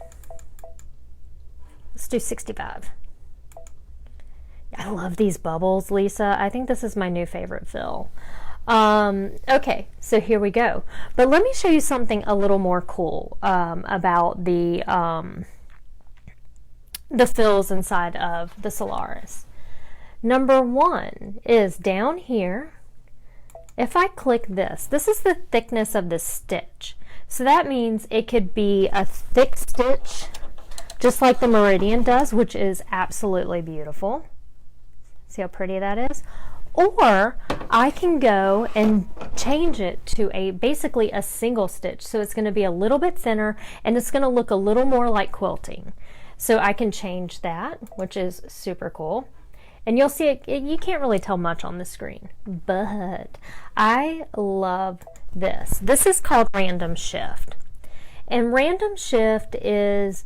Let's do 65. I love these bubbles, Lisa. I think this is my new favorite fill. Okay, so here we go. But let me show you something a little more cool about the fills inside of the Solaris. Number one is down here. If I click this, this is the thickness of the stitch. So that means it could be a thick stitch, just like the Meridian does, which is absolutely beautiful. See how pretty that is? Or I can go and change it to basically a single stitch. So it's going to be a little bit thinner and it's going to look a little more like quilting. So I can change that, which is super cool. And you'll see you can't really tell much on the screen, but I love this. This is called Random Shift. And Random Shift is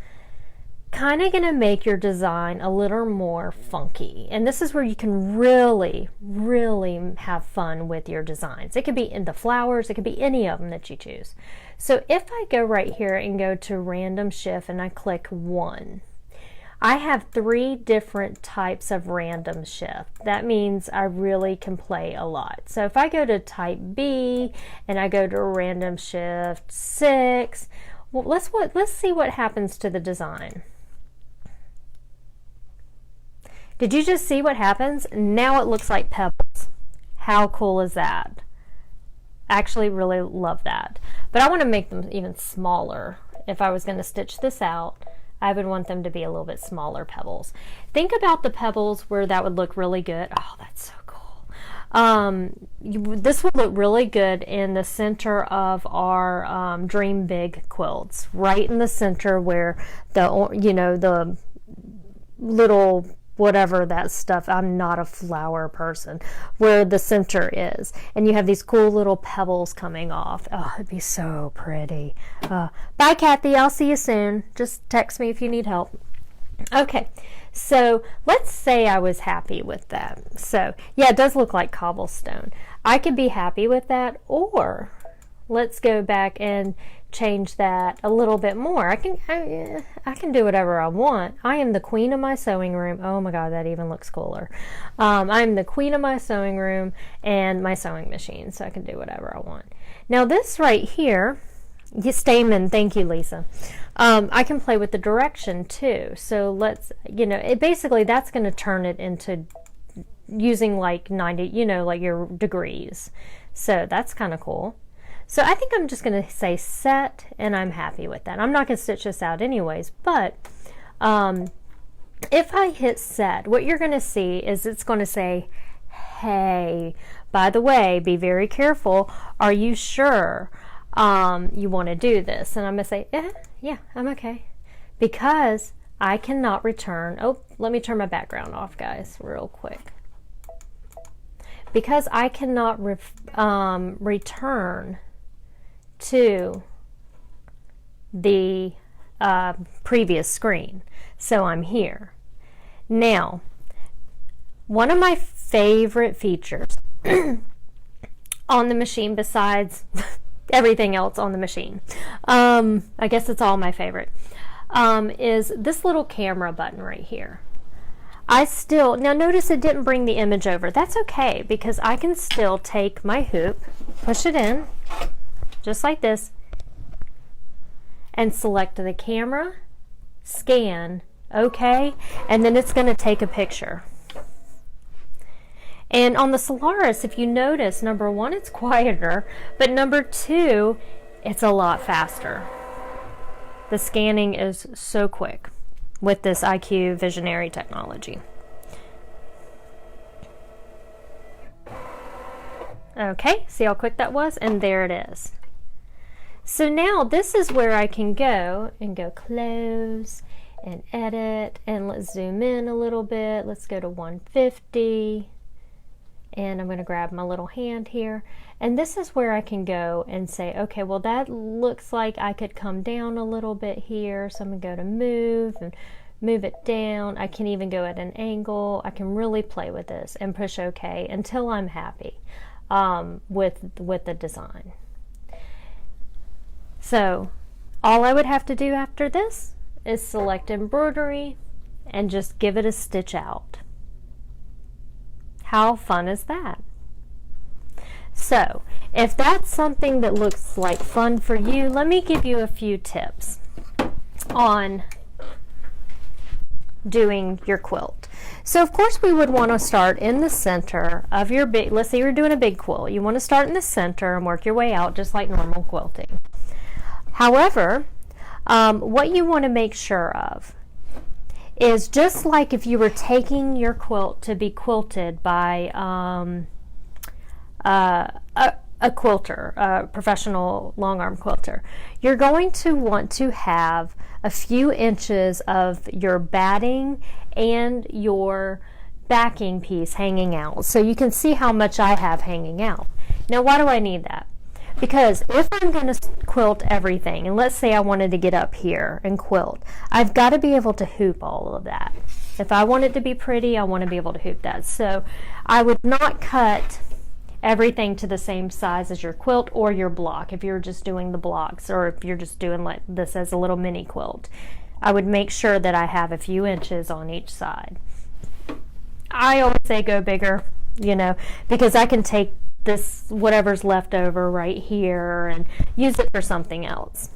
kind of going to make your design a little more funky. And this is where you can really, really have fun with your designs. It could be in the flowers, it could be any of them that you choose. So if I go right here and go to Random Shift and I click 1, I have 3 different types of random shift. That means I really can play a lot. So if I go to type B and I go to random shift 6, well, let's see what happens to the design. Did you just see what happens? Now it looks like pebbles. How cool is that? I actually really love that. But I want to make them even smaller. If I was going to stitch this out, I would want them to be a little bit smaller pebbles. Think about the pebbles where that would look really good. Oh, that's so cool. This would look really good in the center of our Dream Big quilts, right in the center where the little whatever that stuff, I'm not a flower person, where the center is. And you have these cool little pebbles coming off. Oh, it'd be so pretty. Bye, Kathy. I'll see you soon. Just text me if you need help. Okay, so let's say I was happy with that. So, yeah, it does look like cobblestone. I could be happy with that, or let's go back and change that a little bit more. I can do whatever I want. I am the queen of my sewing room. Oh my god, that even looks cooler. I'm the queen of my sewing room and my sewing machine, so I can do whatever I want. Now this right here, Stamen, thank you, Lisa. I can play with the direction too. So let's, basically that's going to turn it into using like 90, like your degrees. So that's kind of cool. So I think I'm just going to say set, and I'm happy with that. I'm not going to stitch this out anyways, but if I hit set, what you're going to see is it's going to say, hey, by the way, be very careful. Are you sure you want to do this? And I'm going to say, yeah, I'm okay. Because I cannot return. Oh, let me turn my background off, guys, real quick. Because I cannot return to the previous screen. So I'm here. Now, one of my favorite features on the machine, besides everything else on the machine, I guess it's all my favorite, is this little camera button right here. Now notice it didn't bring the image over. That's okay, because I can still take my hoop, push it in, just like this, and select the camera, scan, okay, and then it's going to take a picture. And on the Solaris, if you notice, number one, it's quieter, but number two, it's a lot faster. The scanning is so quick with this IQ Visionary technology. Okay, see how quick that was? And there it is. So now this is where I can go and go close and edit, and let's zoom in a little bit. Let's go to 150, and I'm going to grab my little hand here, and this is where I can go and say, okay, well that looks like I could come down a little bit here, so I'm going to go to move and move it down. I can even go at an angle. I can really play with this and push OK until I'm happy with the design. So all I would have to do after this is select embroidery and just give it a stitch out. How fun is that? So if that's something that looks like fun for you, let me give you a few tips on doing your quilt. So of course we would want to start in the center of your big, let's say you're doing a big quilt. You want to start in the center and work your way out just like normal quilting. However, what you want to make sure of is, just like if you were taking your quilt to be quilted by a quilter, a professional long arm quilter, you're going to want to have a few inches of your batting and your backing piece hanging out. So you can see how much I have hanging out. Now why do I need that? Because if I'm going to quilt everything, and let's say I wanted to get up here and quilt, I've got to be able to hoop all of that. If I want it to be pretty, I want to be able to hoop that. So I would not cut everything to the same size as your quilt or your block if you're just doing the blocks, or if you're just doing like this as a little mini quilt. I would make sure that I have a few inches on each side. I always say go bigger, you know, because I can take this, whatever's left over right here, and use it for something else.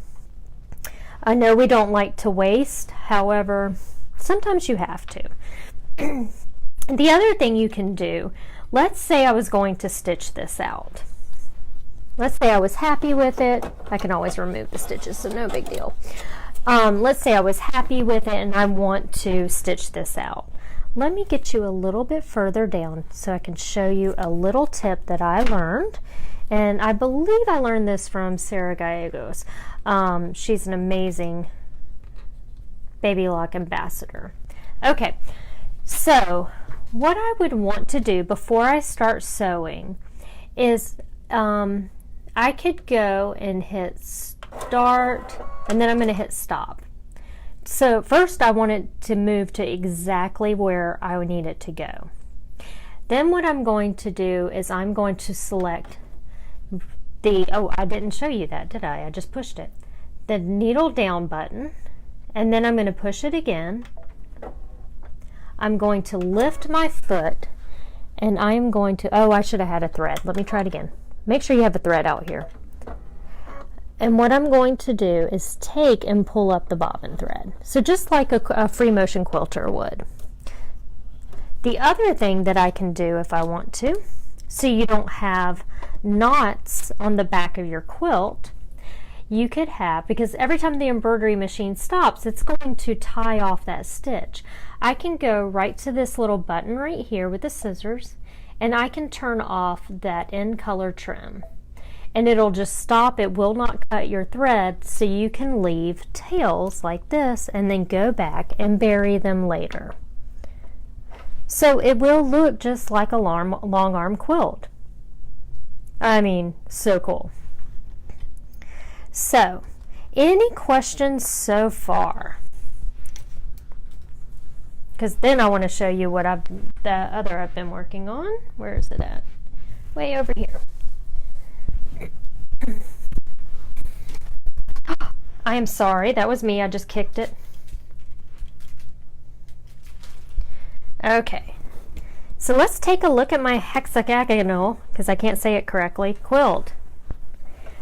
I know we don't like to waste, however, sometimes you have to. The other thing you can do, let's say I was going to stitch this out. Let's say I was happy with it. I can always remove the stitches, so no big deal. Let's say I was happy with it and I want to stitch this out. Let me get you a little bit further down so I can show you a little tip that I learned. And I believe I learned this from Sarah Gallegos. She's an amazing Baby Lock ambassador. Okay, so what I would want to do before I start sewing is I could go and hit start, and then I'm going to hit stop. So first I want it to move to exactly where I need it to go. Then what I'm going to do is I'm going to select the, oh, I didn't show you that, did I? I just pushed it. The needle down button, and then I'm going to push it again. I'm going to lift my foot, and I'm going to, oh, I should have had a thread. Let me try it again. Make sure you have a thread out here. And what I'm going to do is take and pull up the bobbin thread. So just like a free motion quilter would. The other thing that I can do if I want to, so you don't have knots on the back of your quilt, you could have, because every time the embroidery machine stops, it's going to tie off that stitch. I can go right to this little button right here with the scissors, and I can turn off that end color trim. And it'll just stop. It will not cut your thread, so you can leave tails like this and then go back and bury them later. So it will look just like a long arm quilt. I mean, so cool. So, any questions so far? Because then I want to show you what the other I've been working on. Where is it at? Way over here. I am sorry, that was me, I just kicked it. Okay, so let's take a look at my hexagonal, because I can't say it correctly, quilt.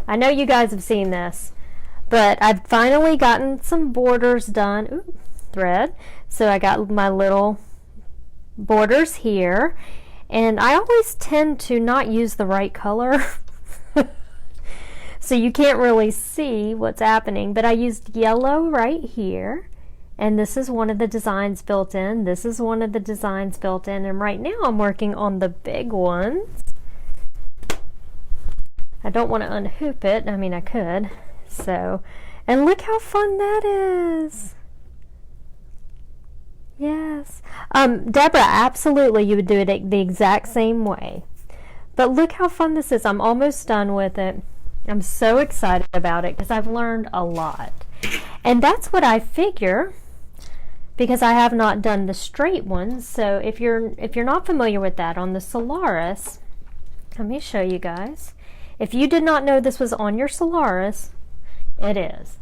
I know you guys have seen this, but I've finally gotten some borders done. Ooh, thread. So I got my little borders here, and I always tend to not use the right color. So you can't really see what's happening, but I used yellow right here, and this is one of the designs built in. This is one of the designs built in, and right now I'm working on the big ones. I don't want to unhoop it. I mean, I could. So, and look how fun that is. Yes. Deborah, absolutely, you would do it the exact same way. But look how fun this is. I'm almost done with it. I'm so excited about it because I've learned a lot. And that's what I figure because I have not done the straight ones. So if you're not familiar with that, on the Solaris, let me show you guys. If you did not know this was on your Solaris, it is.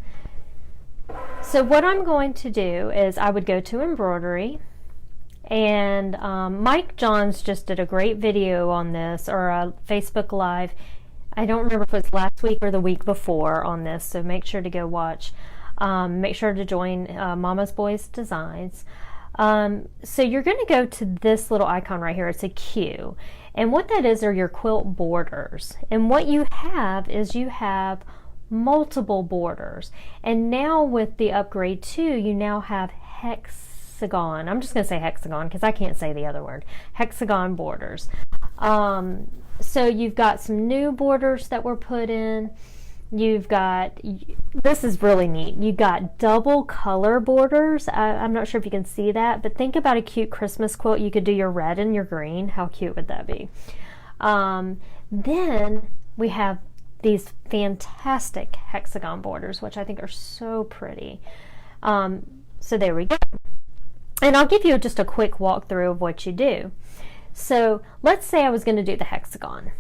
So what I'm going to do is I would go to embroidery, and Mike Johns just did a great video on this, or a Facebook Live. I don't remember if it was last week or the week before on this, so make sure to go watch. Make sure to join Mama's Boys Designs. So you're going to go to this little icon right here. It's a Q. And what that is are your quilt borders. And what you have is you have multiple borders. And now with the upgrade 2, you now have hexagon. I'm just going to say hexagon because I can't say the other word. Hexagon borders. So you've got some new borders that were put in. You've got, this is really neat, you got double color borders. I'm not sure if you can see that, but think about a cute Christmas quilt. You could do your red and your green. How cute would that be? Then we have these fantastic hexagon borders, which I think are so pretty. So there we go. And I'll give you just a quick walkthrough of what you do. So let's say I was going to do the hexagon.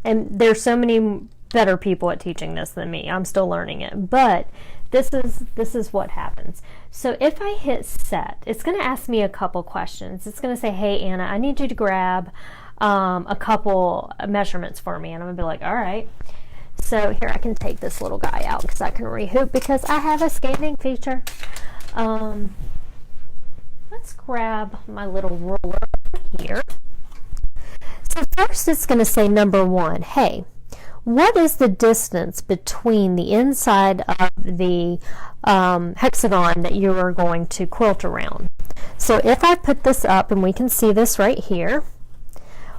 And there's so many better people at teaching this than me. I'm still learning it. But this is what happens. So if I hit set, it's going to ask me a couple questions. It's going to say, hey, Anna, I need you to grab a couple measurements for me. And I'm going to be like, all right. So here, I can take this little guy out because I can rehoop because I have a scanning feature. Let's grab my little ruler here. So first it's going to say number 1, hey, what is the distance between the inside of the hexagon that you are going to quilt around? So if I put this up, and we can see this right here,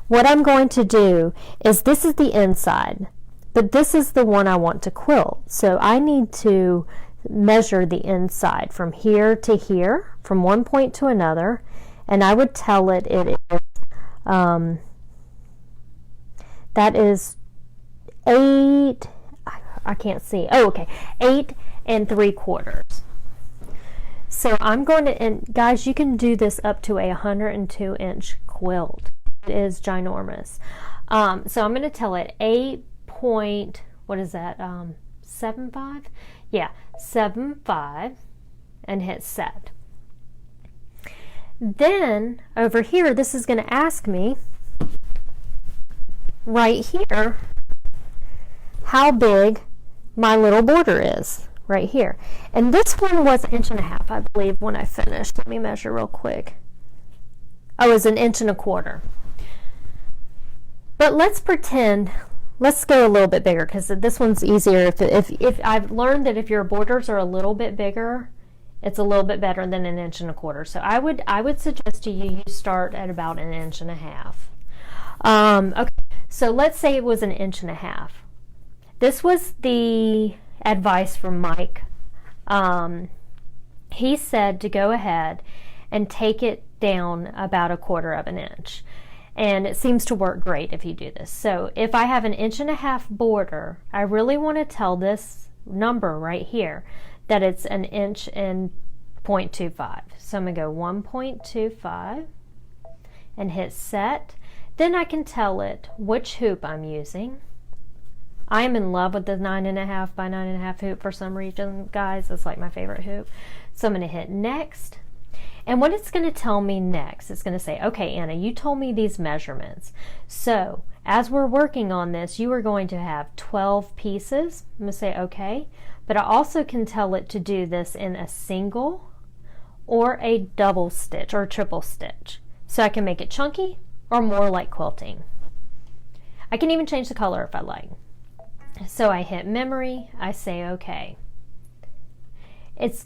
what I'm going to do is, this is the inside, but this is the one I want to quilt. So I need to measure the inside from here to here, from one point to another, and I would tell it is that is 8, I can't see, oh okay, 8 3/4. So I'm going to, and guys, you can do this up to a 102-inch quilt. It is ginormous. So I'm going to tell it 8 point, what is that, 7.5? Yeah, 7.5, and hit set. Then over here, this is going to ask me right here how big my little border is right here. And this one was 1.5 inches, I believe, when I finished. Let me measure real quick. Oh, it was 1.25 inches. But let's pretend, let's go a little bit bigger because this one's easier. If I've learned that if your borders are a little bit bigger, it's a little bit better than 1.25 inches. So I would suggest to you start at about 1.5 inches. Okay, so let's say it was 1.5 inches. This was the advice from Mike. He said to go ahead and take it down about 1/4 inch. And it seems to work great if you do this. So if I have 1.5 inch border, I really want to tell this number right here that it's 1 inch and 0.25. So I'm going to go 1.25 and hit set. Then I can tell it which hoop I'm using. I am in love with the 9.5 by 9.5 hoop for some reason, guys. It's like my favorite hoop. So I'm going to hit next. And what it's going to tell me next, it's going to say, okay, Anna, you told me these measurements. So as we're working on this, you are going to have 12 pieces. I'm going to say, okay. But I also can tell it to do this in a single or a double stitch or a triple stitch. So I can make it chunky or more like quilting. I can even change the color if I like. So I hit memory, I say okay. Let's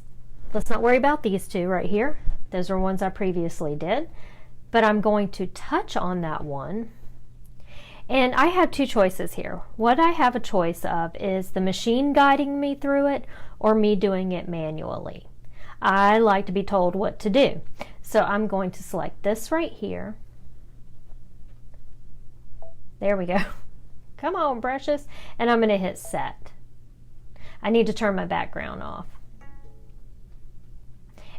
not worry about these two right here. Those are ones I previously did. But I'm going to touch on that one. And I have two choices here. What I have a choice of is the machine guiding me through it or me doing it manually. I like to be told what to do. So I'm going to select this right here. There we go. Come on, precious. And I'm going to hit set. I need to turn my background off.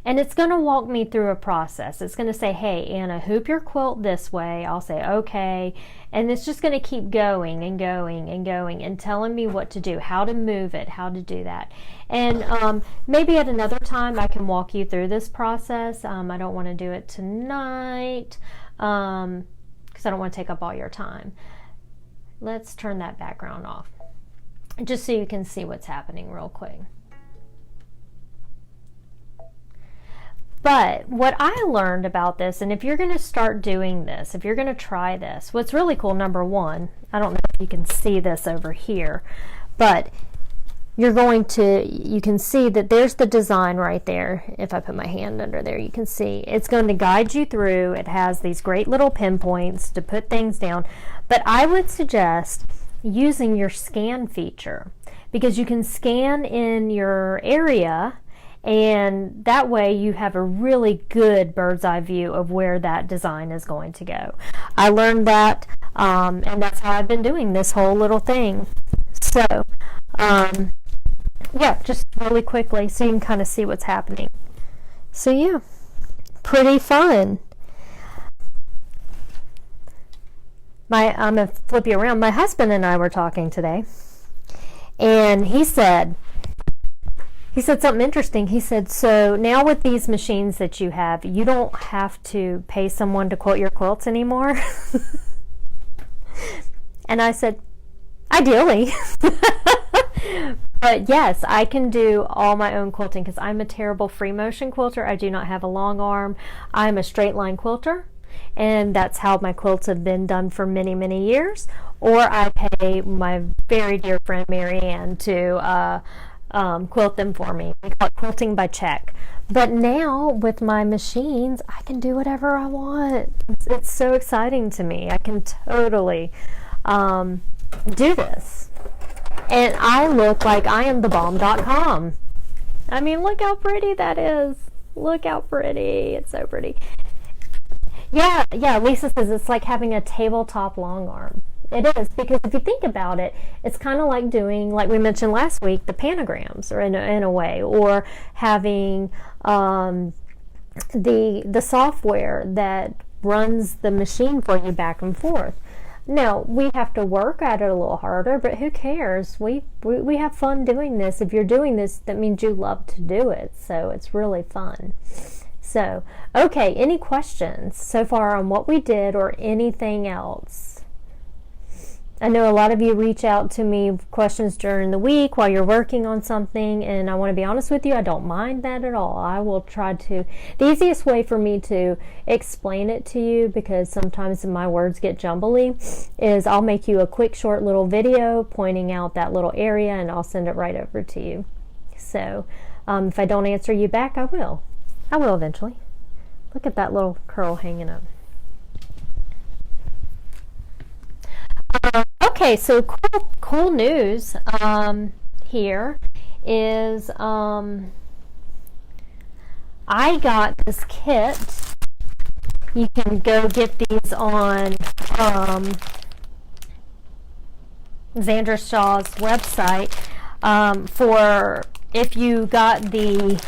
And it's going to walk me through a process. It's going to say, hey, Anna, hoop your quilt this way. I'll say, okay. And it's just going to keep going and going and going and telling me what to do, how to move it, how to do that. And maybe at another time I can walk you through this process. I don't want to do it tonight because I don't want to take up all your time. Let's turn that background off just so you can see what's happening real quick. But what I learned about this, and if you're going to start doing this, if you're going to try this, what's really cool, number one, I don't know if you can see this over here, but you can see that there's the design right there. If I put my hand under there, you can see it's going to guide you through. It has these great little pinpoints to put things down. But I would suggest using your scan feature, because you can scan in your area, and that way you have a really good bird's eye view of where that design is going to go. I learned that, and that's how I've been doing this whole little thing. So, yeah, just really quickly so you can kind of see what's happening. So yeah, pretty fun. I'm going to flip you around. My husband and I were talking today, and he said something interesting. He said, so now with these machines that you have, you don't have to pay someone to quilt your quilts anymore. And I said, ideally. But yes, I can do all my own quilting because I'm a terrible free motion quilter. I do not have a long arm. I'm a straight line quilter, and that's how my quilts have been done for many, many years. Or I pay my very dear friend Mary Ann to quilt them for me. We call it quilting by check. But now with my machines, I can do whatever I want. It's so exciting to me. I can totally do this. And I look like I am the bomb.com. I mean, look how pretty that is. Look how pretty. It's so pretty. Yeah, Lisa says it's like having a tabletop long arm. It is, because if you think about it, it's kind of like doing, like we mentioned last week, the panagrams, or in a way, or having the software that runs the machine for you back and forth. Now, we have to work at it a little harder, but who cares? We have fun doing this. If you're doing this, that means you love to do it, so it's really fun. So, okay, any questions so far on what we did or anything else? I know a lot of you reach out to me with questions during the week while you're working on something, and I want to be honest with you, I don't mind that at all. I will try to, the easiest way for me to explain it to you, because sometimes my words get jumbly, is I'll make you a quick short little video pointing out that little area, and I'll send it right over to you. So if I don't answer you back, I will. I will eventually. Look at that little curl hanging up. Okay, so cool news here is I got this kit. You can go get these on Xandra Shaw's website for if you got the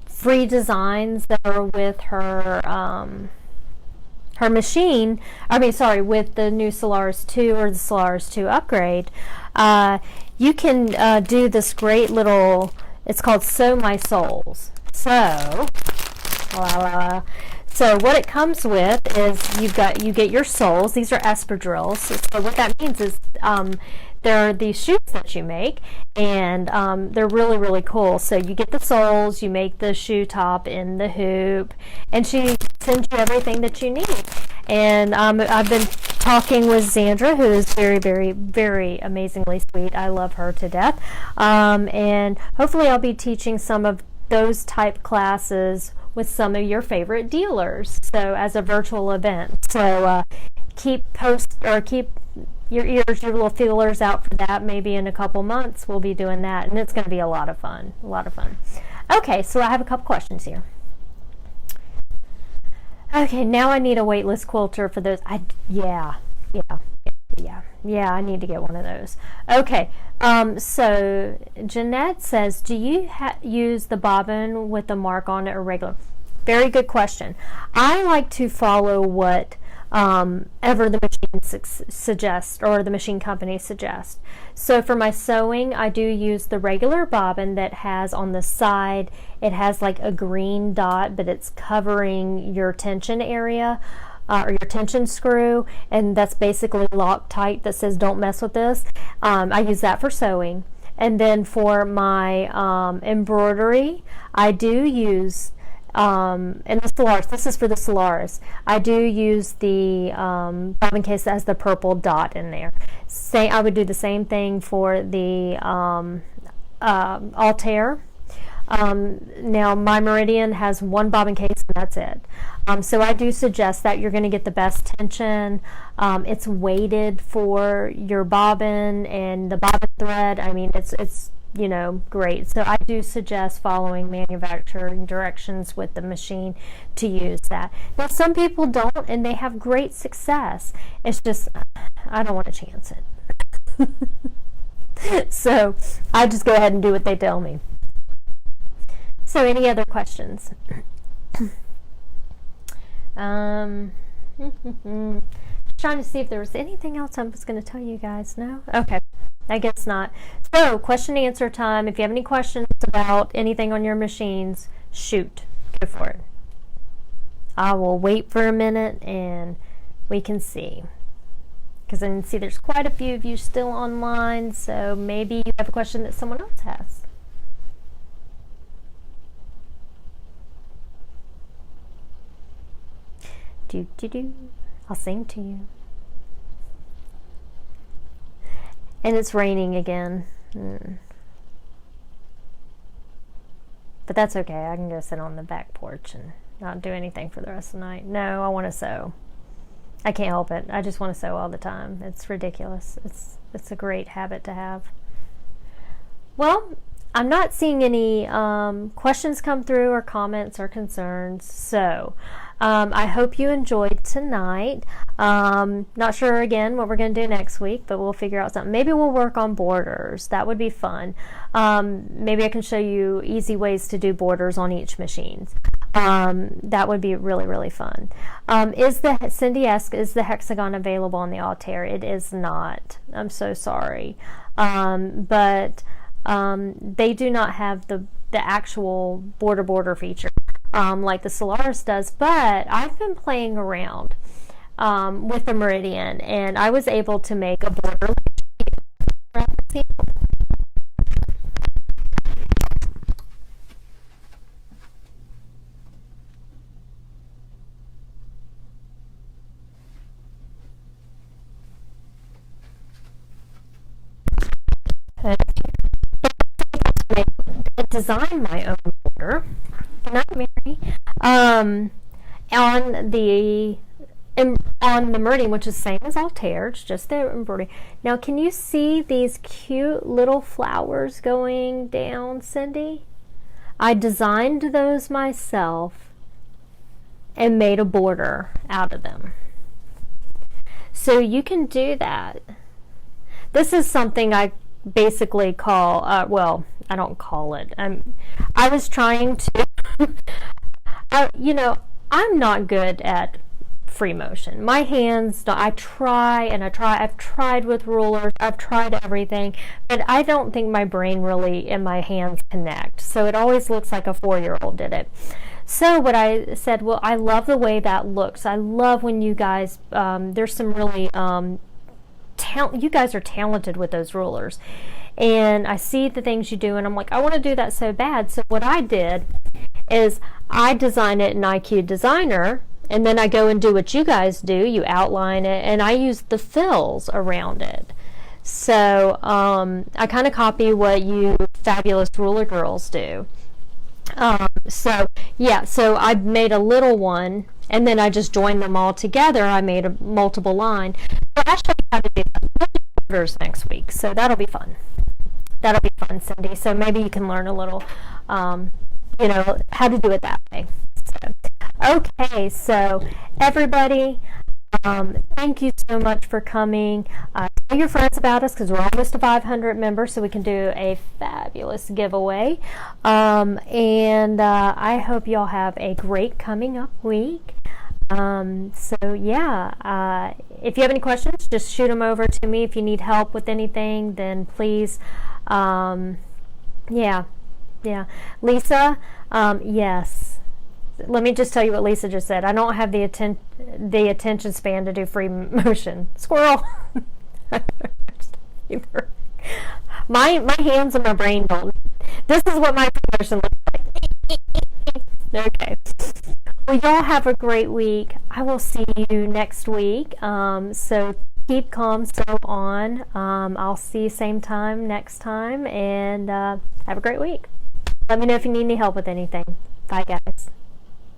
free designs that are with her her machine, with the new Solaris 2 or the Solaris 2 upgrade, you can do this great little, it's called Sew My Souls. So what it comes with is you get your soles. These are espadrilles. So what that means is there are these shoes that you make, and they're really, really cool. So you get the soles, you make the shoe top in the hoop, and she sends you everything that you need. And I've been talking with Xandra, who is very, very, very amazingly sweet. I love her to death. And hopefully I'll be teaching some of those type classes with some of your favorite dealers, so as a virtual event. So keep your little feelers out for that. Maybe in a couple months we'll be doing that, and it's going to be a lot of fun. Okay, so I have a couple questions here. Okay, now I need a weightless quilter for those. Yeah. Yeah, I need to get one of those. Okay, so Jeanette says, do you use the bobbin with the mark on it or regular? Very good question. I like to follow what ever the machine suggests or the machine company suggests. So for my sewing, I do use the regular bobbin that has on the side, it has like a green dot, but it's covering your tension area. Or your tension screw, and that's basically Loctite that says don't mess with this. I use that for sewing. And then for my embroidery, I do use and the Solaris, this is for the Solaris, I do use the bobbin case that has the purple dot in there. I would do the same thing for the Altair. Now my Meridian has one bobbin case and that's it. So I do suggest that you're going to get the best tension. It's weighted for your bobbin and the bobbin thread. I mean, it's you know, great. So I do suggest following manufacturing directions with the machine to use that. Now some people don't and they have great success. It's just, I don't want to chance it. So I just go ahead and do what they tell me. So any other questions? Trying to see if there was anything else I was going to tell you guys. No? Okay. I guess not. So, question and answer time. If you have any questions about anything on your machines, shoot. Go for it. I will wait for a minute and we can see. Because I can see there's quite a few of you still online, so maybe you have a question that someone else has. I'll sing to you. And it's raining again. But that's okay. I can go sit on the back porch and not do anything for the rest of the night. No, I want to sew. I can't help it. I just want to sew all the time. It's ridiculous. It's a great habit to have. Well, I'm not seeing any questions come through or comments or concerns. So I hope you enjoyed tonight. Not sure again what we're going to do next week, but we'll figure out something. Maybe we'll work on borders. That would be fun. Maybe I can show you easy ways to do borders on each machine. That would be really, really fun. Cindy asks, is the hexagon available on the Altair? It is not. I'm so sorry. But they do not have the actual border feature like the Solaris does, but I've been playing around with the Meridian and I was able to make a border. Design my own border. Good night, Mary. On the Meridian, which is the same as Altair, it's just the embroidery. Now, can you see these cute little flowers going down, Cindy? I designed those myself and made a border out of them. So you can do that. This is something I basically call, well, I don't call it. I was trying to, you know, I'm not good at free motion. My hands, I've tried with rulers, I've tried everything, but I don't think my brain really and my hands connect. So it always looks like a 4-year-old did it. So what I said, well, I love the way that looks. I love when you guys, there's some really, you guys are talented with those rulers. And I see the things you do and I'm like, I want to do that so bad. So what I did is I design it in IQ Designer and then I go and do what you guys do. You outline it and I use the fills around it. So I kind of copy what you fabulous ruler girls do. So I made a little one and then I just joined them all together. I made a multiple line. So I'll show you how to do that. We'll do borders next week, so that'll be fun. That'll be fun, Cindy. So maybe you can learn a little, you know, how to do it that way. So, okay, so everybody, thank you so much for coming. tell your friends about us because we're almost to 500 members, so we can do a fabulous giveaway. And I hope y'all have a great coming up week. So yeah, if you have any questions, just shoot them over to me. If you need help with anything, then please, yeah, Lisa, yes. Let me just tell you what Lisa just said. I don't have the attention span to do free motion. Squirrel. Either. My hands and my brain don't. This is what my promotion looks like. Okay. Well, y'all have a great week. I will see you next week. So keep calm, so on. I'll see you same time next time, and have a great week. Let me know if you need any help with anything. Bye, guys.